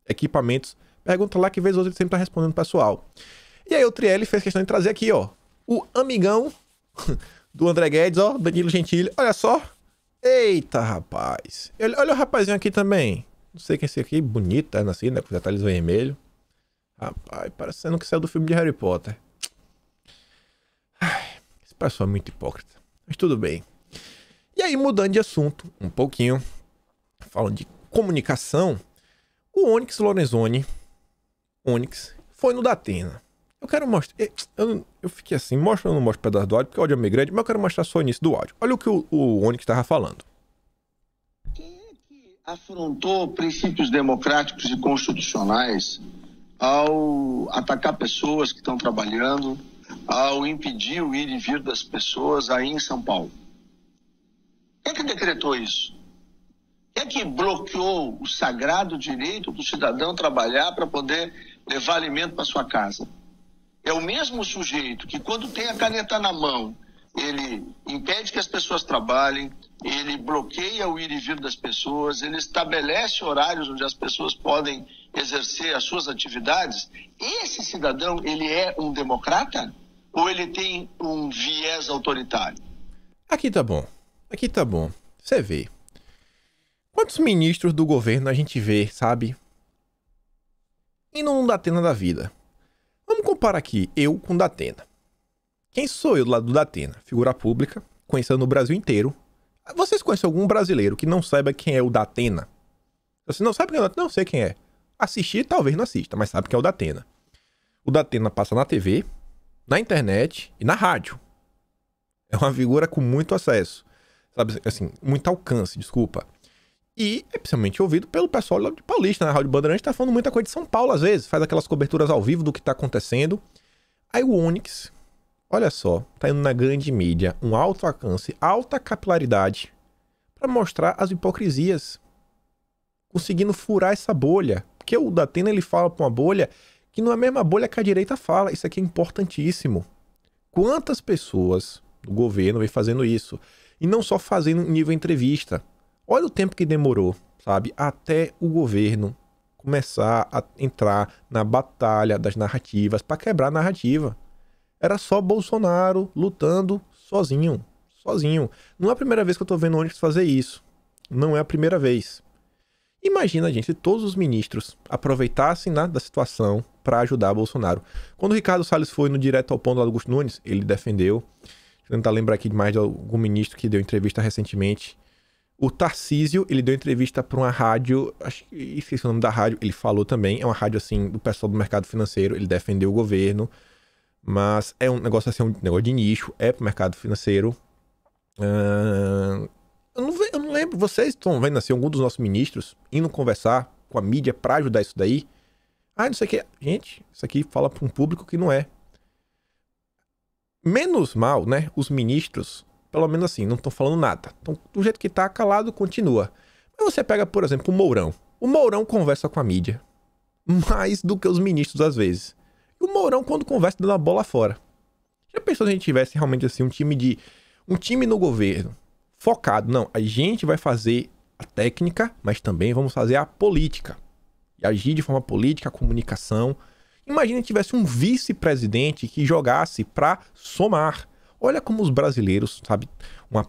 equipamentos, pergunta lá que vez ou outra ele sempre tá respondendo o pessoal. E aí o Trielli fez questão de trazer aqui, ó, o amigão do André Guedes, ó, Danilo Gentili. Olha só. Eita, rapaz. Olha o rapazinho aqui também. Não sei quem é esse aqui. Bonito, é assim, né? Com detalhes vermelhos. Rapaz, parecendo que saiu do filme de Harry Potter. Ai, esse pessoal é muito hipócrita. Mas tudo bem. E aí, mudando de assunto um pouquinho, falando de comunicação, o Onyx Lorenzoni, foi no Datena. Eu quero mostrar... Eu fiquei assim, mostra ou não mostra o pedaço do áudio, porque o áudio é meio grande, mas eu quero mostrar só o início do áudio. Olha o que o Onyx estava falando. Quem é que afrontou princípios democráticos e constitucionais ao atacar pessoas que estão trabalhando, ao impedir o ir e vir das pessoas aí em São Paulo? Quem é que decretou isso? Quem é que bloqueou o sagrado direito do cidadão trabalhar para poder levar alimento para sua casa? É o mesmo sujeito que, quando tem a caneta na mão, ele impede que as pessoas trabalhem, ele bloqueia o ir e vir das pessoas, ele estabelece horários onde as pessoas podem exercer as suas atividades. Esse cidadão, ele é um democrata ou ele tem um viés autoritário? Aqui tá bom. Aqui tá bom. Você vê. Quantos ministros do governo a gente vê, sabe? Indo no Datena da vida. Vamos comparar aqui, eu com o Datena. Quem sou eu do lado do Datena? Figura pública, conhecendo no Brasil inteiro. Vocês conhecem algum brasileiro que não saiba quem é o Datena? Você não sabe quem é o Datena? Não sei quem é. Assistir, talvez não assista, mas sabe quem é o Datena. O Datena passa na TV, na internet e na rádio. É uma figura com muito acesso. Sabe, assim, muito alcance, desculpa. E é principalmente ouvido pelo pessoal lá de Paulista, né? A Rádio Bandeirante tá falando muita coisa de São Paulo, às vezes. Faz aquelas coberturas ao vivo do que tá acontecendo. Aí o Onyx, olha só, tá indo na grande mídia, um alto alcance, alta capilaridade, para mostrar as hipocrisias. Conseguindo furar essa bolha. Porque o Datena, ele fala pra uma bolha que não é a mesma bolha que a direita fala. Isso aqui é importantíssimo. Quantas pessoas do governo vem fazendo isso? E não só fazendo nível entrevista. Olha o tempo que demorou, sabe? Até o governo começar a entrar na batalha das narrativas para quebrar a narrativa. Era só Bolsonaro lutando sozinho. Sozinho. Não é a primeira vez que eu tô vendo o Onyx fazer isso. Não é a primeira vez. Imagina, gente, se todos os ministros aproveitassem da situação para ajudar Bolsonaro. Quando o Ricardo Salles foi no Direto ao Ponto do Augusto Nunes, ele defendeu. Deixa eu tentar lembrar aqui de mais de algum ministro que deu entrevista recentemente. O Tarcísio, ele deu entrevista para uma rádio, acho que esqueci o nome da rádio, ele falou também, é uma rádio assim, do pessoal do mercado financeiro, ele defendeu o governo, mas é um negócio assim, um negócio de nicho, é pro mercado financeiro. Eu não lembro, vocês estão vendo assim, algum dos nossos ministros indo conversar com a mídia para ajudar isso daí? Ah, não sei o que. Gente, isso aqui fala para um público que não é. Menos mal, né, os ministros... Pelo menos assim, não estão falando nada. Então, do jeito que tá, calado, continua. Mas você pega, por exemplo, o Mourão. O Mourão conversa com a mídia. Mais do que os ministros, às vezes. E o Mourão, quando conversa, dando a bola fora. Já pensou se a gente tivesse realmente assim, um time no governo focado? Não, a gente vai fazer a técnica, mas também vamos fazer a política. E agir de forma política, a comunicação. Imagina que tivesse um vice-presidente que jogasse para somar. Olha como os brasileiros, sabe,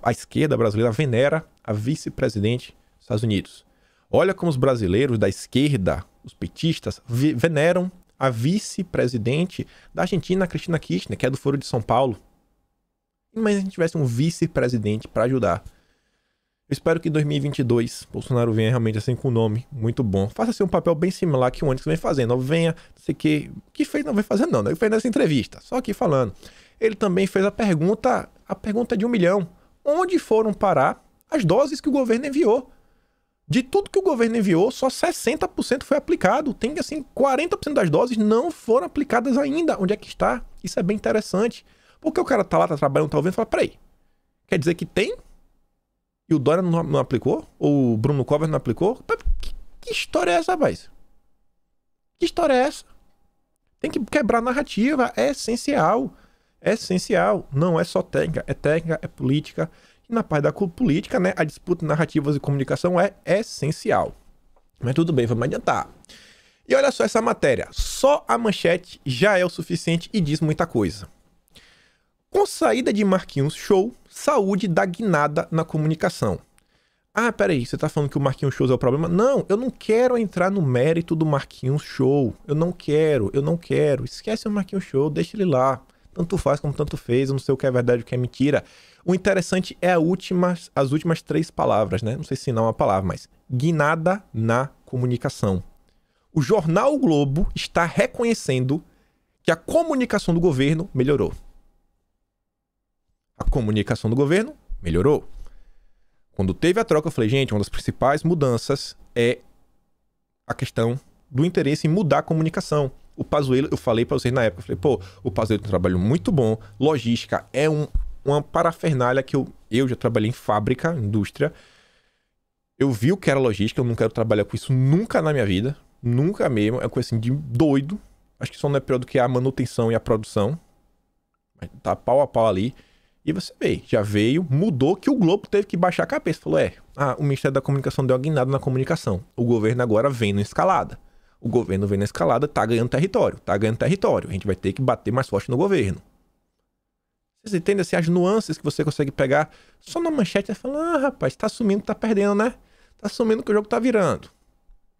a esquerda brasileira venera a vice-presidente dos Estados Unidos. Olha como os brasileiros da esquerda, os petistas, veneram a vice-presidente da Argentina, Cristina Kirchner, que é do Foro de São Paulo. Mas a gente tivesse um vice-presidente para ajudar. Eu espero que em 2022 Bolsonaro venha realmente assim com um nome muito bom. Faça assim um papel bem similar que o Onyx vem fazendo. Venha, não sei o que fez, não vem fazendo não, né? Ele fez nessa entrevista, só aqui falando. Ele também fez a pergunta de 1 milhão. Onde foram parar as doses que o governo enviou? De tudo que o governo enviou, só 60% foi aplicado. Tem assim, 40% das doses não foram aplicadas ainda. Onde é que está? Isso é bem interessante. Porque o cara tá lá, tá trabalhando, tá ouvindo e fala, peraí, quer dizer que tem? E o Dória não aplicou? Ou o Bruno Covas não aplicou? Que história é essa, rapaz? Que história é essa? Tem que quebrar a narrativa. É essencial. É essencial. Não é só técnica, é política. E na parte da política, né, a disputa de narrativas e comunicação é essencial. Mas tudo bem, vamos adiantar. E olha só essa matéria. Só a manchete já é o suficiente e diz muita coisa. Com saída de Marquinhos Show, saúde dá guinada na comunicação. Ah, peraí, você tá falando que o Marquinhos Show é o problema? Não, eu não quero entrar no mérito do Marquinhos Show. Eu não quero. Esquece o Marquinhos Show, deixa ele lá. Tanto faz como tanto fez, eu não sei o que é verdade e o que é mentira. O interessante é as últimas 3 palavras, né? Não sei se não é uma palavra, mas guinada na comunicação. O jornal O Globo está reconhecendo que a comunicação do governo melhorou. A comunicação do governo melhorou. Quando teve a troca, eu falei, gente, uma das principais mudanças é a questão do interesse em mudar a comunicação. O Pazuello, eu falei pra vocês na época, eu falei, pô, o Pazuello tem um trabalho muito bom, logística é uma parafernália que eu já trabalhei em fábrica, indústria. Eu vi o que era logística, eu não quero trabalhar com isso nunca na minha vida, nunca mesmo, é uma coisa assim de doido. Acho que só não é pior do que a manutenção e a produção. Tá pau a pau ali. E você vê, já veio, mudou, que o Globo teve que baixar a cabeça. Falou, o Ministério da Comunicação deu uma guinada na comunicação. O governo agora vem na escalada. O governo vem na escalada, tá ganhando território. A gente vai ter que bater mais forte no governo. Vocês entendem assim, as nuances que você consegue pegar só na manchete e falar, rapaz, tá assumindo que tá perdendo, né? Tá assumindo que o jogo tá virando.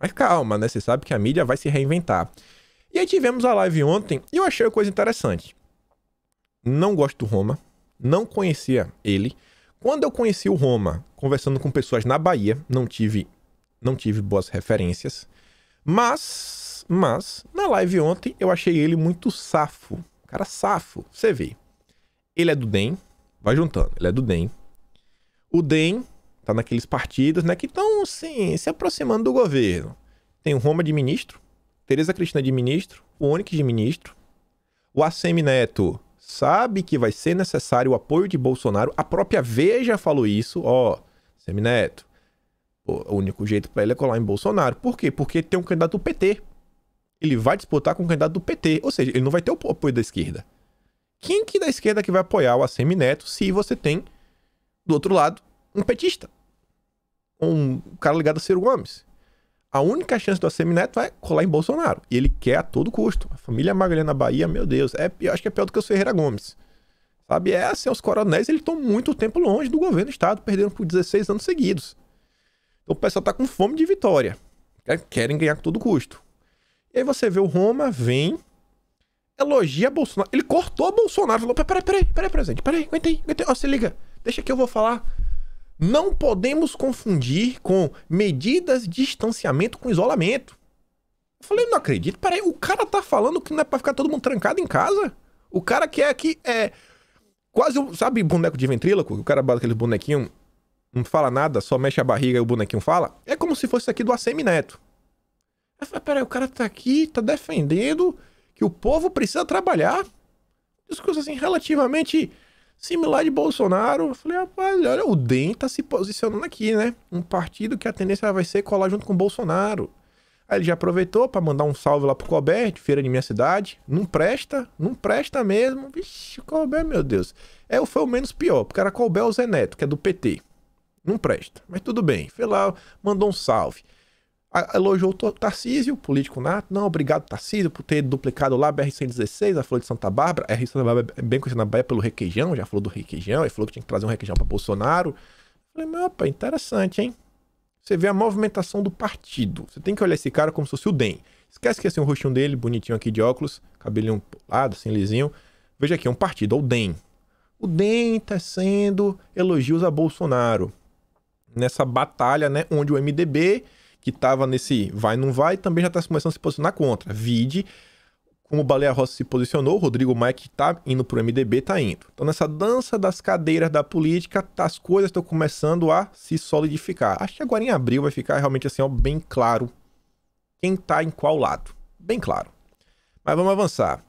Mas calma, né? Você sabe que a mídia vai se reinventar. E aí tivemos a live ontem e eu achei uma coisa interessante. Não gosto do Roma. Não conhecia ele. Quando eu conheci o Roma, conversando com pessoas na Bahia, não tive boas referências. Mas, na live ontem, eu achei ele muito safo. Cara safo. Você vê. Ele é do DEM. Vai juntando. Ele é do DEM. O DEM tá naqueles partidos, né, que estão, assim, se aproximando do governo. Tem o Roma de ministro. Tereza Cristina de ministro. O Onyx de ministro. O ACM Neto sabe que vai ser necessário o apoio de Bolsonaro. A própria Veja falou isso. Semineto, o único jeito para ele é colar em Bolsonaro. Por quê? Porque tem um candidato do PT. Ele vai disputar com um candidato do PT. Ou seja, ele não vai ter o apoio da esquerda. Quem que da esquerda que vai apoiar o Semineto se você tem, do outro lado, um petista? Um cara ligado a Ciro Gomes. A única chance do Semineto é colar em Bolsonaro. E ele quer a todo custo. A família Magalhães na Bahia, meu Deus, eu acho que é pior do que o Ferreira Gomes. Sabe, assim, os coronéis, eles estão muito tempo longe do governo do estado, perderam por 16 anos seguidos. Então o pessoal tá com fome de vitória. Querem ganhar a todo custo. E aí você vê o Roma, vem, elogia Bolsonaro. Ele cortou Bolsonaro, falou, peraí, presidente, aguenta aí. Se liga, deixa que eu vou falar. Não podemos confundir com medidas de distanciamento com isolamento. Eu falei, não acredito. Peraí, o cara tá falando que não é pra ficar todo mundo trancado em casa? O cara quer aqui quase, sabe, boneco de ventríloco? O cara bota aquele bonequinho, não fala nada, só mexe a barriga e o bonequinho fala. É como se fosse aqui do ACM Neto. Eu falei, peraí, o cara tá aqui, tá defendendo que o povo precisa trabalhar. Discurso assim, relativamente similar de Bolsonaro. Eu falei, rapaz, olha, o DEM tá se posicionando aqui, né? Um partido que a tendência vai ser colar junto com o Bolsonaro. Aí ele já aproveitou pra mandar um salve lá pro Colbert, de Feira de Minha Cidade. Não presta mesmo. Vixe, Colbert, meu Deus. Foi o menos pior, porque era Colbert ou Zé Neto, que é do PT. Não presta, mas tudo bem. Foi lá, mandou um salve. Elogiou o Tarcísio, político nato. Não, obrigado, Tarcísio, por ter duplicado lá a BR-116, a Flor de Santa Bárbara. A Santa Bárbara é bem conhecida na Bahia pelo requeijão, já falou do requeijão, ele falou que tinha que trazer um requeijão para Bolsonaro. Falei, meu pai, interessante, hein? Você vê a movimentação do partido. Você tem que olhar esse cara como se fosse o DEM. Esquece que é assim o rostinho dele, bonitinho aqui de óculos, cabelinho pulado, assim, lisinho. Veja aqui, é um partido, o DEM. O DEM tecendo elogios a Bolsonaro. Nessa batalha, né, onde o MDB, que estava nesse vai não vai, também já está começando a se posicionar contra. Vide como o Baleia Rossi se posicionou, o Rodrigo Maia, que tá indo pro MDB, tá indo. Então, nessa dança das cadeiras da política, as coisas estão começando a se solidificar. Acho que agora em abril vai ficar realmente assim, ó, bem claro quem tá em qual lado. Bem claro. Mas vamos avançar.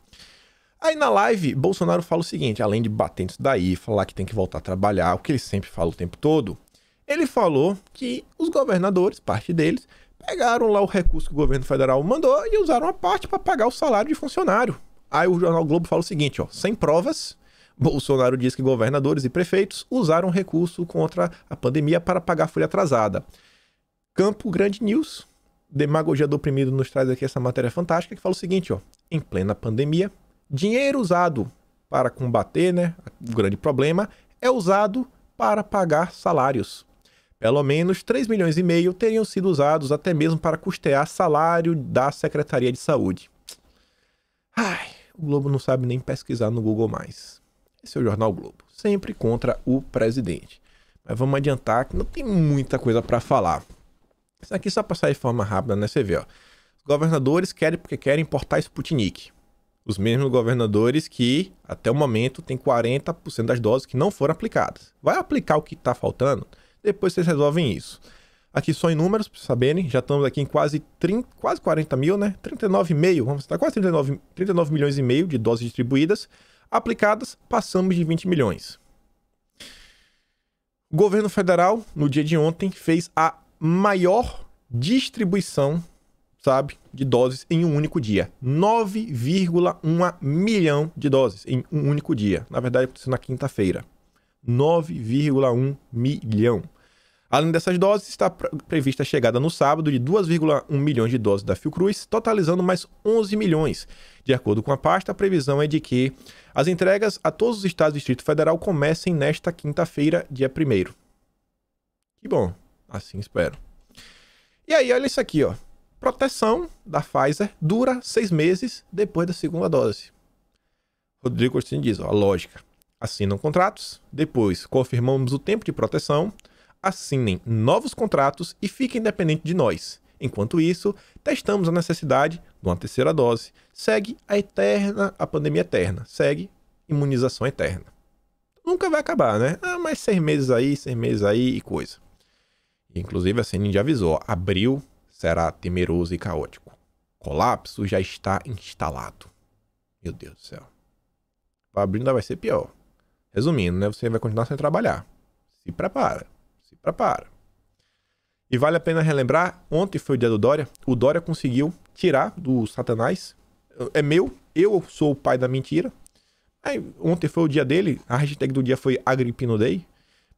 Aí na live, Bolsonaro fala o seguinte, além de bater nisso daí, falar que tem que voltar a trabalhar, o que ele sempre fala o tempo todo, ele falou que os governadores, parte deles, pegaram lá o recurso que o governo federal mandou e usaram a parte para pagar o salário de funcionário. Aí o jornal Globo fala o seguinte, ó, sem provas, Bolsonaro diz que governadores e prefeitos usaram recurso contra a pandemia para pagar folha atrasada. Campo Grande News, Demagogia do Oprimido, nos traz aqui essa matéria fantástica que fala o seguinte, ó, em plena pandemia, dinheiro usado para combater, né, o grande problema, é usado para pagar salários. Pelo menos 3,5 milhões teriam sido usados até mesmo para custear salário da Secretaria de Saúde. Ai, o Globo não sabe nem pesquisar no Google mais. Esse é o Jornal Globo, sempre contra o presidente. Mas vamos adiantar que não tem muita coisa para falar. Isso aqui só para sair de forma rápida, né? Você vê, ó. Os governadores querem porque querem importar Sputnik. Os mesmos governadores que, até o momento, tem 40% das doses que não foram aplicadas. Vai aplicar o que está faltando? Depois vocês resolvem isso. Aqui só em números, para vocês saberem, já estamos aqui em quase 40 mil, né? 39,5, vamos estar quase 39 milhões e meio de doses distribuídas. Aplicadas, passamos de 20 milhões. O governo federal, no dia de ontem, fez a maior distribuição, sabe, de doses em um único dia. 9,1 milhão de doses em um único dia. Na verdade, aconteceu na quinta-feira. 9,1 milhão. Além dessas doses, está prevista a chegada no sábado de 2,1 milhões de doses da Fiocruz, totalizando mais 11 milhões. De acordo com a pasta, a previsão é de que as entregas a todos os estados do Distrito Federal comecem nesta quinta-feira, dia 1º. Que bom, assim espero. E aí, olha isso aqui, ó. Proteção da Pfizer dura 6 meses depois da segunda dose. Rodrigo Cortini diz, ó, a lógica. Assinam contratos, depois confirmamos o tempo de proteção, assinem novos contratos e fiquem independentes de nós. Enquanto isso, testamos a necessidade de uma terceira dose. Segue a pandemia eterna. Segue imunização eterna. Nunca vai acabar, né? Mais 6 meses aí e coisa. Inclusive, a CNN já avisou, ó, abril será temeroso e caótico. Colapso já está instalado. Meu Deus do céu. O abril ainda vai ser pior. Resumindo, né? Você vai continuar sem trabalhar. Se prepara. Se prepara. E vale a pena relembrar, ontem foi o dia do Dória. O Dória conseguiu tirar do Satanás. É meu, eu sou o pai da mentira. Aí, ontem foi o dia dele. A hashtag do dia foi Agripino Day.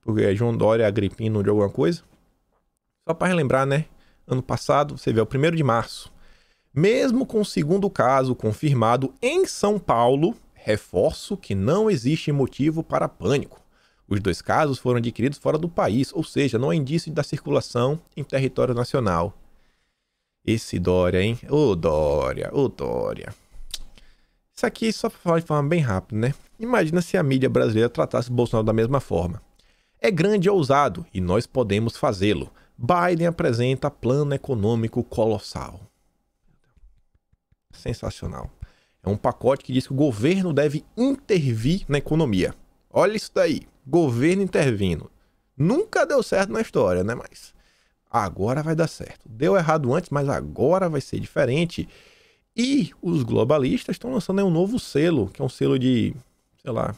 Porque é João Dória Agripino de alguma coisa. Só para relembrar, né? Ano passado, você vê, é o 1º de março. Mesmo com o segundo caso confirmado em São Paulo, reforço que não existe motivo para pânico. Os 2 casos foram adquiridos fora do país, ou seja, não há indício da circulação em território nacional. Esse Dória, hein? Ô Dória, ô Dória. Isso aqui só para falar de forma bem rápida, né? Imagina se a mídia brasileira tratasse Bolsonaro da mesma forma. É grande e ousado, e nós podemos fazê-lo. Biden apresenta plano econômico colossal. Sensacional. É um pacote que diz que o governo deve intervir na economia. Olha isso daí. Governo intervindo. Nunca deu certo na história, né? Mas agora vai dar certo. Deu errado antes, mas agora vai ser diferente. E os globalistas estão lançando aí um novo selo, que é um selo de, sei lá,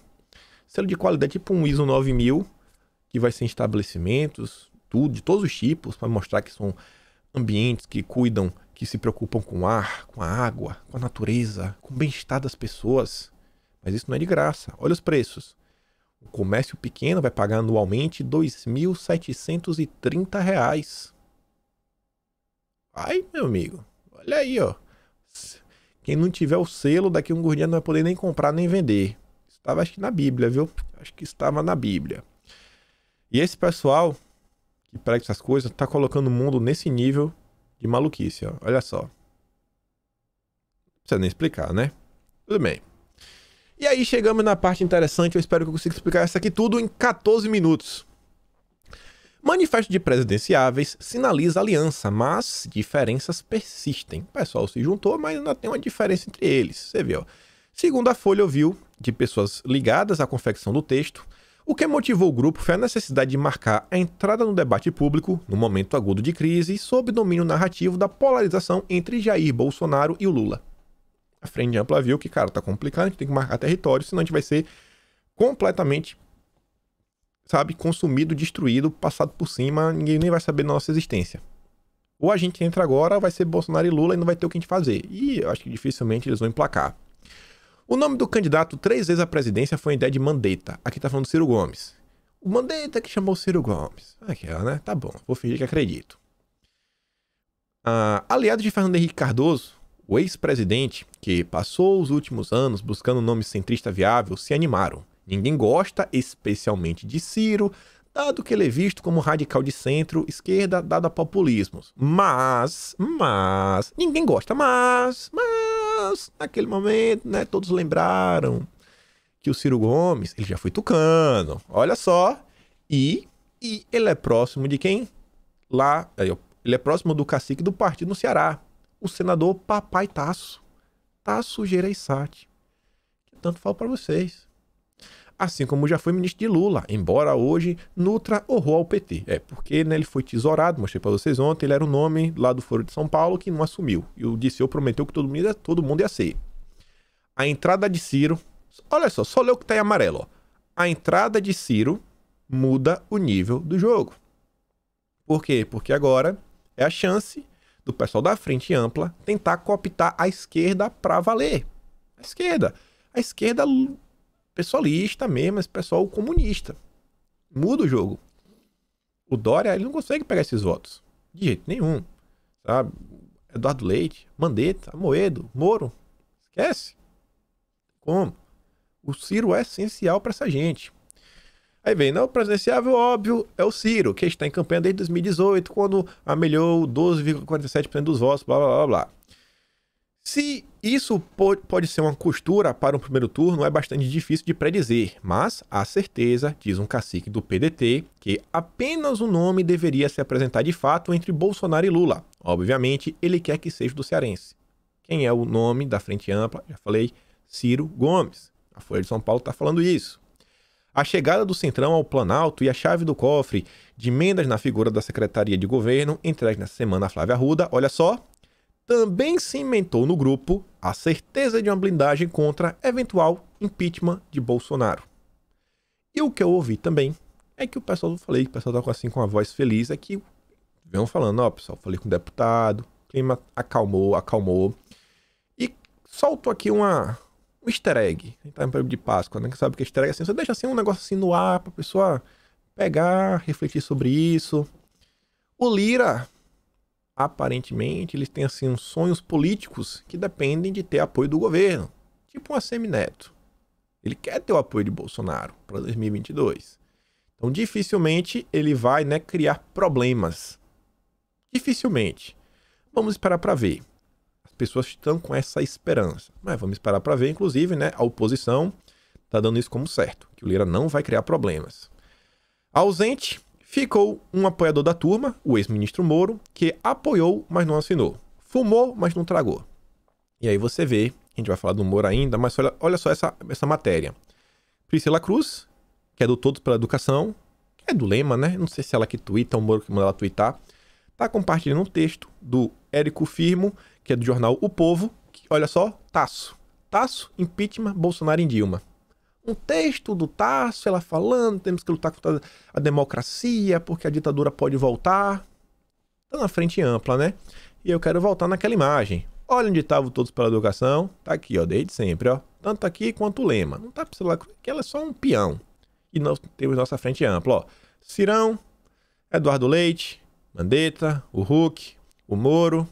selo de qualidade, tipo um ISO 9000, que vai ser em estabelecimentos, tudo, de todos os tipos, para mostrar que são ambientes que cuidam, que se preocupam com o ar, com a água, com a natureza, com o bem-estar das pessoas. Mas isso não é de graça. Olha os preços. O comércio pequeno vai pagar anualmente R$ 2.730. Ai, meu amigo. Olha aí, ó. Quem não tiver o selo, daqui a um gordinho não vai poder nem comprar nem vender. Estava, acho que na Bíblia, viu? Acho que estava na Bíblia. E esse pessoal que prega essas coisas tá colocando o mundo nesse nível de maluquice, ó. Olha só. precisa nem explicar, né? Tudo bem. E aí chegamos na parte interessante, eu espero que eu consiga explicar isso aqui tudo em 14 minutos. Manifesto de presidenciáveis sinaliza aliança, mas diferenças persistem. O pessoal se juntou, mas ainda tem uma diferença entre eles. Você vê, ó. Segundo a Folha ouviu de pessoas ligadas à confecção do texto, o que motivou o grupo foi a necessidade de marcar a entrada no debate público, no momento agudo de crise, sob domínio narrativo da polarização entre Jair Bolsonaro e o Lula. A Frente Ampla viu que, cara, tá complicado, a gente tem que marcar território, senão a gente vai ser completamente, sabe, consumido, destruído, passado por cima, ninguém nem vai saber da nossa existência. Ou a gente entra agora, vai ser Bolsonaro e Lula e não vai ter o que a gente fazer. E eu acho que dificilmente eles vão emplacar. O nome do candidato 3 vezes à presidência foi a ideia de Mandetta. Aqui tá falando Ciro Gomes. O Mandetta que chamou Ciro Gomes. Aqui, né? Tá bom, vou fingir que acredito. Aliado de Fernando Henrique Cardoso, o ex-presidente, que passou os últimos anos buscando um nome centrista viável, se animaram. Ninguém gosta, especialmente de Ciro, dado que ele é visto como radical de centro-esquerda, dado a populismos. Mas, ninguém gosta, mas, naquele momento, né, todos lembraram que o Ciro Gomes, ele já foi tucano, olha só, e ele é próximo de quem? Lá, ele é próximo do cacique do partido no Ceará, o senador Papai Tasso Gereissati, que tanto falo para vocês. Assim como já foi ministro de Lula, embora hoje nutra horror ao PT. Porque né, ele foi tesourado, mostrei para vocês ontem, ele era o nome lá do Foro de São Paulo que não assumiu. E o Disseu prometeu que todo mundo ia ser. A entrada de Ciro, olha só lê o que tá em amarelo. Ó. A entrada de Ciro muda o nível do jogo. Por quê? Porque agora é a chance do pessoal da Frente Ampla tentar cooptar a esquerda para valer. A esquerda pessoalista mesmo, esse pessoal comunista. Muda o jogo. O Dória, ele não consegue pegar esses votos. De jeito nenhum. Sabe? Eduardo Leite, Mandetta, Amoedo, Moro. Esquece. Como? O Ciro é essencial para essa gente. Aí vem, não, o presidenciável, óbvio, é o Ciro, que está em campanha desde 2018, quando amelhou 12,47% dos votos, blá, blá, blá, blá. Se isso pode ser uma costura para um primeiro turno, é bastante difícil de predizer, mas há certeza, diz um cacique do PDT, que apenas o nome deveria se apresentar de fato entre Bolsonaro e Lula. Obviamente, ele quer que seja do cearense. Quem é o nome da Frente Ampla? Já falei, Ciro Gomes. A Folha de São Paulo está falando isso. A chegada do Centrão ao Planalto e a chave do cofre de emendas na figura da Secretaria de Governo, entregue nessa semana a Flávia Arruda, olha só, também cimentou no grupo a certeza de uma blindagem contra eventual impeachment de Bolsonaro. E o que eu ouvi também é que o pessoal tá assim com a voz feliz, é que vão falando, ó, pessoal, falei com o deputado, o clima acalmou, e solto aqui um easter egg. A gente tá em período de Páscoa, né? Que sabe que easter egg é assim, você deixa assim um negócio assim no ar pra pessoa pegar, refletir sobre isso. O Lira, aparentemente, eles têm assim uns sonhos políticos que dependem de ter apoio do governo. Tipo um ACM-Neto. Ele quer ter o apoio de Bolsonaro para 2022. Então, dificilmente ele vai, né, criar problemas. Dificilmente. Vamos esperar para ver. As pessoas estão com essa esperança. Mas vamos esperar para ver, inclusive, né, a oposição está dando isso como certo, que o Lira não vai criar problemas. Ausente ficou um apoiador da turma, o ex-ministro Moro, que apoiou, mas não assinou. Fumou, mas não tragou. E aí você vê, a gente vai falar do Moro ainda, mas olha só essa matéria. Priscila Cruz, que é do Todos pela Educação, que é do Lema, né? Não sei se ela que tuita, o Moro que manda ela twittar, tá compartilhando um texto do Érico Firmo, que é do jornal O Povo, que, olha só, Tasso, impeachment, Bolsonaro em Dilma. Um texto do Tasso, ela falando, temos que lutar contra a democracia, porque a ditadura pode voltar. Tá na Frente Ampla, né? E eu quero voltar naquela imagem. Olha onde estavam Todos pela Educação. Tá aqui, ó, desde sempre, ó. Tanto aqui quanto o Lema. Não tá precisando, que ela é só um peão. E nós temos nossa Frente Ampla, ó. Cirão, Eduardo Leite, Mandetta, o Huck, o Moro.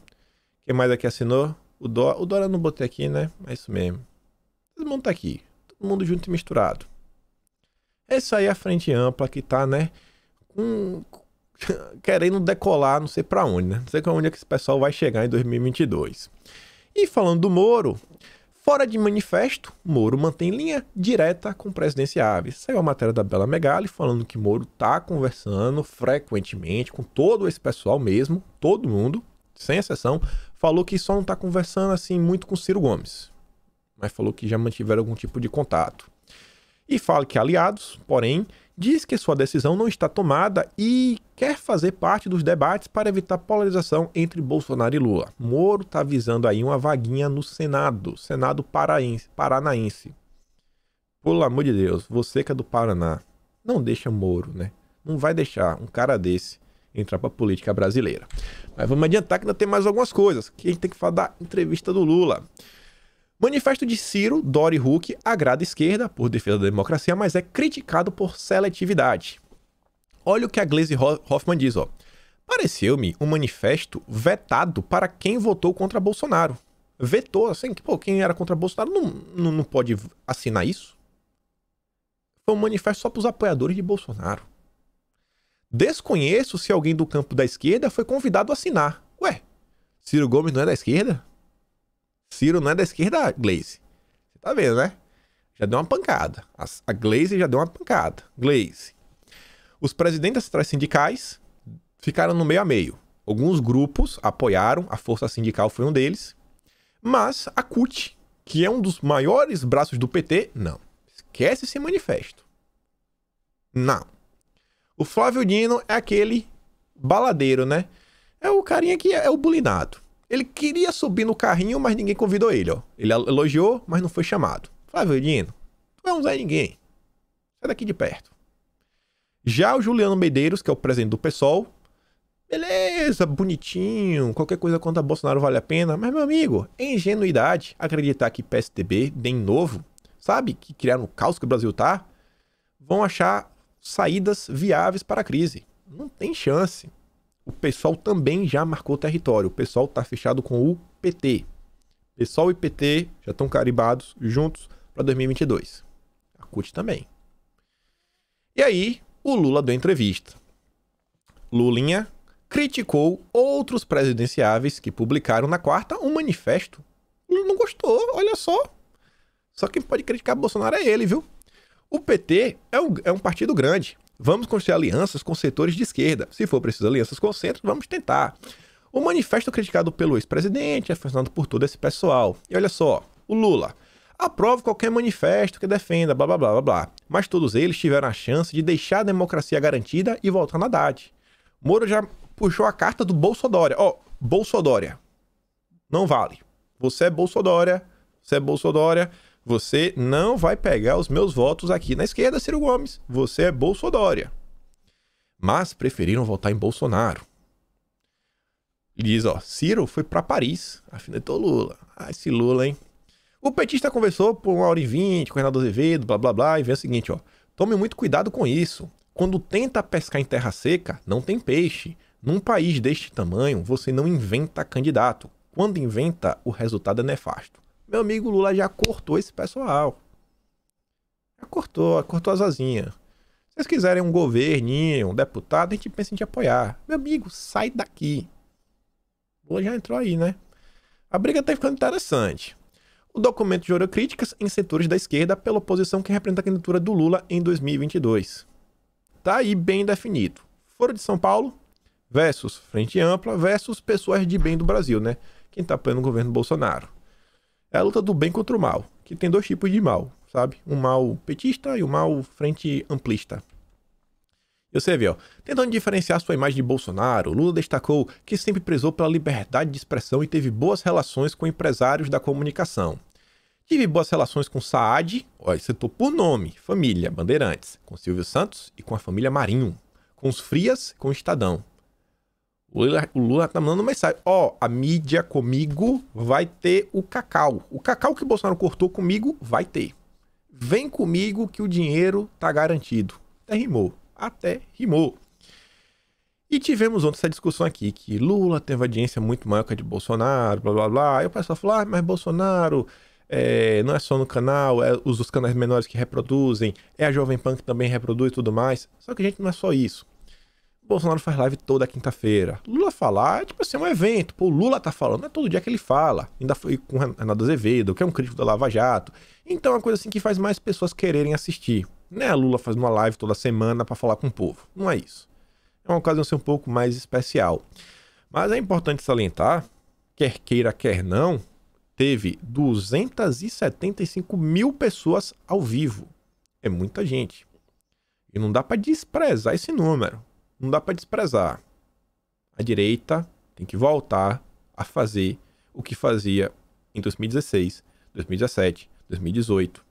Quem mais aqui assinou? O Dória eu não botei aqui, né? É isso mesmo. Todo mundo tá aqui. Todo mundo junto e misturado. Essa aí é a Frente Ampla que tá, né? Querendo decolar, não sei pra onde, né? Não sei pra onde é que esse pessoal vai chegar em 2022. E falando do Moro, fora de manifesto, Moro mantém linha direta com presidenciáveis. Saiu a matéria da Bela Megali falando que Moro tá conversando frequentemente com todo esse pessoal mesmo, todo mundo, sem exceção. Falou que só não tá conversando assim muito com Ciro Gomes, mas falou que já mantiveram algum tipo de contato. E fala que aliados, porém, diz que sua decisão não está tomada e quer fazer parte dos debates para evitar polarização entre Bolsonaro e Lula. Moro está visando aí uma vaguinha no Senado paranaense. Pelo amor de Deus, você que é do Paraná, não deixa Moro, né? Não vai deixar um cara desse entrar para a política brasileira. Mas vamos adiantar que ainda tem mais algumas coisas, que a gente tem que falar da entrevista do Lula. Manifesto de Ciro, Dória e Huck agrada a esquerda por defesa da democracia, mas é criticado por seletividade. Olha o que a Gleisi Hoffmann diz, ó. Pareceu-me um manifesto vetado para quem votou contra Bolsonaro. Vetou, assim, que quem era contra Bolsonaro não pode assinar isso. Foi um manifesto só para os apoiadores de Bolsonaro. Desconheço se alguém do campo da esquerda foi convidado a assinar. Ué, Ciro Gomes não é da esquerda? Ciro não é da esquerda, Gleisi. Você tá vendo, né? Já deu uma pancada. A Gleisi já deu uma pancada. Gleisi. Os presidentes das centrais sindicais ficaram no meio a meio. Alguns grupos apoiaram, a Força Sindical foi um deles. Mas a CUT, que é um dos maiores braços do PT, não. Esquece esse manifesto. Não. O Flávio Dino é aquele baladeiro, né? É o carinha que é o bulinado. Ele queria subir no carrinho, mas ninguém convidou ele, ó. Ele elogiou, mas não foi chamado. Flávio Dino, tu é um Zé Ninguém. Sai daqui de perto. Já o Juliano Medeiros, que é o presidente do PSOL, beleza, bonitinho, qualquer coisa contra Bolsonaro vale a pena, mas, meu amigo, é ingenuidade acreditar que PSDB, DEM novo, sabe, que criaram o caos que o Brasil tá, vão achar saídas viáveis para a crise. Não tem chance. O PSOL também já marcou território. O PSOL está fechado com o PT. PSOL e PT já estão carimbados juntos para 2022. A CUT também. E aí, o Lula deu entrevista. Lulinha criticou outros presidenciáveis que publicaram na quarta um manifesto. Ele não gostou, olha só. Só quem pode criticar Bolsonaro é ele, viu? O PT é um partido grande. Vamos construir alianças com setores de esquerda. Se for preciso alianças com o centro, vamos tentar. O manifesto criticado pelo ex-presidente é funcionado por todo esse pessoal. E olha só, o Lula aprova qualquer manifesto que defenda, blá blá blá blá blá. Mas todos eles tiveram a chance de deixar a democracia garantida e voltar na Haddad. Moro já puxou a carta do Bolsodória. Ó, Bolsodória. Não vale. Você é Bolsodória. Você é Bolsodória. Você não vai pegar os meus votos aqui na esquerda, Ciro Gomes. Você é Bolsodória. Mas preferiram votar em Bolsonaro. Diz, ó, Ciro foi para Paris, afinetou Lula. Ah, esse Lula, hein? O petista conversou por 1h20 com o Reinaldo Azevedo, blá blá blá, e vê o seguinte, ó. Tome muito cuidado com isso. Quando tenta pescar em terra seca, não tem peixe. Num país deste tamanho, você não inventa candidato. Quando inventa, o resultado é nefasto. Meu amigo Lula já cortou esse pessoal. Já cortou as asinhas. Se vocês quiserem um governinho, um deputado, a gente pensa em te apoiar. Meu amigo, sai daqui. Lula já entrou aí, né? A briga tá ficando interessante. O documento gerou críticas em setores da esquerda pela oposição que representa a candidatura do Lula em 2022. Tá aí bem definido. Foro de São Paulo versus Frente Ampla versus pessoas de bem do Brasil, né? Quem tá apoiando o governo Bolsonaro. É a luta do bem contra o mal, que tem dois tipos de mal, sabe? Um mal petista e um mal frente amplista. E você vê, ó, tentando diferenciar sua imagem de Bolsonaro, Lula destacou que sempre prezou pela liberdade de expressão e teve boas relações com empresários da comunicação. Tive boas relações com Saad, ó, citou por nome, família, Bandeirantes, com Silvio Santos e com a família Marinho, com os Frias, com o Estadão. O Lula tá mandando mensagem. Ó, a mídia comigo vai ter o cacau. O cacau que o Bolsonaro cortou comigo vai ter. Vem comigo que o dinheiro tá garantido. Até rimou. E tivemos ontem essa discussão aqui, que Lula teve audiência muito maior que a de Bolsonaro, blá blá blá. Aí o pessoal falou, mas Bolsonaro não é só no canal, é os canais menores que reproduzem, é a Jovem Pan que também reproduz e tudo mais. Só que, gente, não é só isso. O Bolsonaro faz live toda quinta-feira. Lula falar é tipo assim, um evento. Pô, o Lula tá falando, não é todo dia que ele fala. Ainda foi com o Renato Azevedo, que é um crítico da Lava Jato. Então é uma coisa assim que faz mais pessoas quererem assistir. Não é a Lula fazendo uma live toda semana pra falar com o povo. Não é isso. É uma ocasião ser um pouco mais especial. Mas é importante salientar, quer queira, quer não, teve 275 mil pessoas ao vivo. É muita gente. E não dá pra desprezar esse número. Não dá pra desprezar. A direita tem que voltar a fazer o que fazia em 2016, 2017, 2018.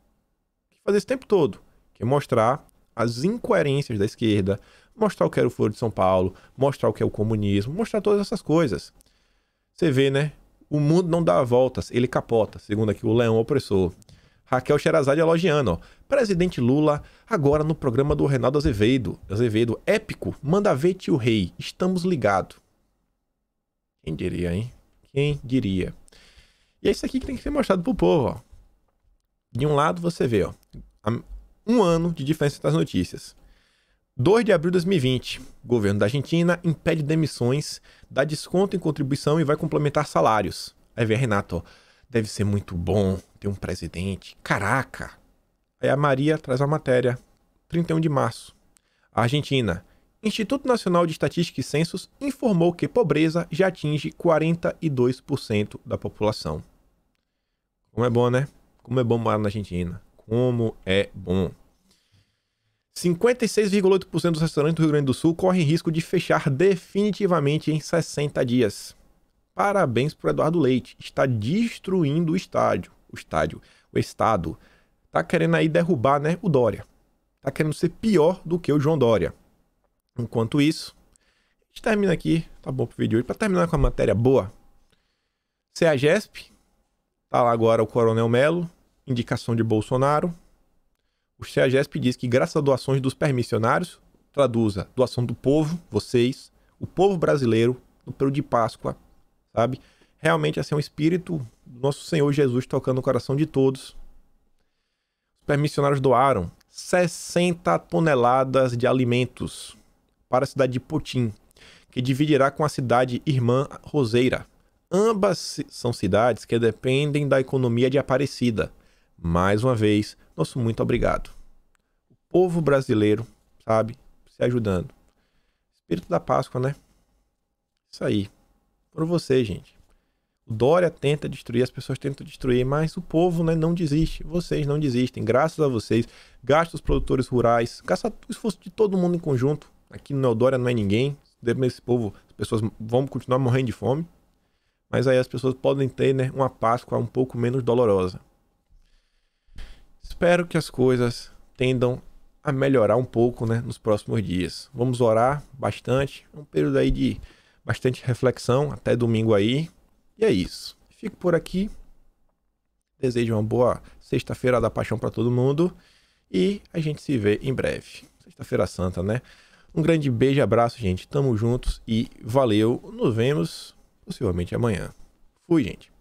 Que fazia esse tempo todo. Que é mostrar as incoerências da esquerda, mostrar o que era o Foro de São Paulo, mostrar o que é o comunismo, mostrar todas essas coisas. Você vê, né? O mundo não dá voltas, ele capota, segundo aqui o Leão Opressor. Raquel Sherazade elogiando, ó. Presidente Lula, agora no programa do Reinaldo Azevedo. Azevedo, épico, manda ver tio rei, estamos ligados. Quem diria, hein? Quem diria? E é isso aqui que tem que ser mostrado pro povo, ó. De um lado você vê, ó, um ano de diferença das notícias. 2 de abril de 2020, governo da Argentina impede demissões, dá desconto em contribuição e vai complementar salários. Aí vem a Renato, ó, deve ser muito bom ter um presidente. Caraca! Aí a Maria traz a matéria, 31 de março. A Argentina, Instituto Nacional de Estatística e Censos informou que pobreza já atinge 42% da população. Como é bom, né? Como é bom morar na Argentina. Como é bom. 56,8% dos restaurantes do Rio Grande do Sul correm risco de fechar definitivamente em 60 dias. Parabéns pro Eduardo Leite. Está destruindo o estádio. O Estado. Tá querendo aí derrubar, né, o Dória. Tá querendo ser pior do que o João Dória. Enquanto isso, a gente termina aqui. Tá bom pro vídeo hoje. Pra terminar com a matéria boa. CEAGESP. Tá lá agora o Coronel Melo. Indicação de Bolsonaro. O CEAGESP diz que graças a doações dos permissionários, traduza, doação do povo, vocês, o povo brasileiro, no período de Páscoa, sabe? Realmente assim, é um espírito do nosso Senhor Jesus tocando no coração de todos. Os permissionários doaram 60 toneladas de alimentos para a cidade de Potim, que dividirá com a cidade irmã Roseira. Ambas são cidades que dependem da economia de Aparecida. Mais uma vez, nosso muito obrigado. O povo brasileiro, sabe, se ajudando. Espírito da Páscoa, né? Isso aí. Por você, gente. O Dória tenta destruir, as pessoas tentam destruir, mas o povo, né, não desiste. Vocês não desistem. Graças a vocês, graças aos produtores rurais, graças ao esforço de todo mundo em conjunto. Aqui no Dória não é ninguém. Esse povo, as pessoas vão continuar morrendo de fome. Mas aí as pessoas podem ter, né, uma Páscoa um pouco menos dolorosa. Espero que as coisas tendam a melhorar um pouco, né, nos próximos dias. Vamos orar bastante. É um período aí de bastante reflexão até domingo aí. E é isso. Fico por aqui. Desejo uma boa sexta-feira da paixão para todo mundo. E a gente se vê em breve. Sexta-feira Santa, né? Um grande beijo e abraço, gente. Tamo juntos e valeu. Nos vemos possivelmente amanhã. Fui, gente.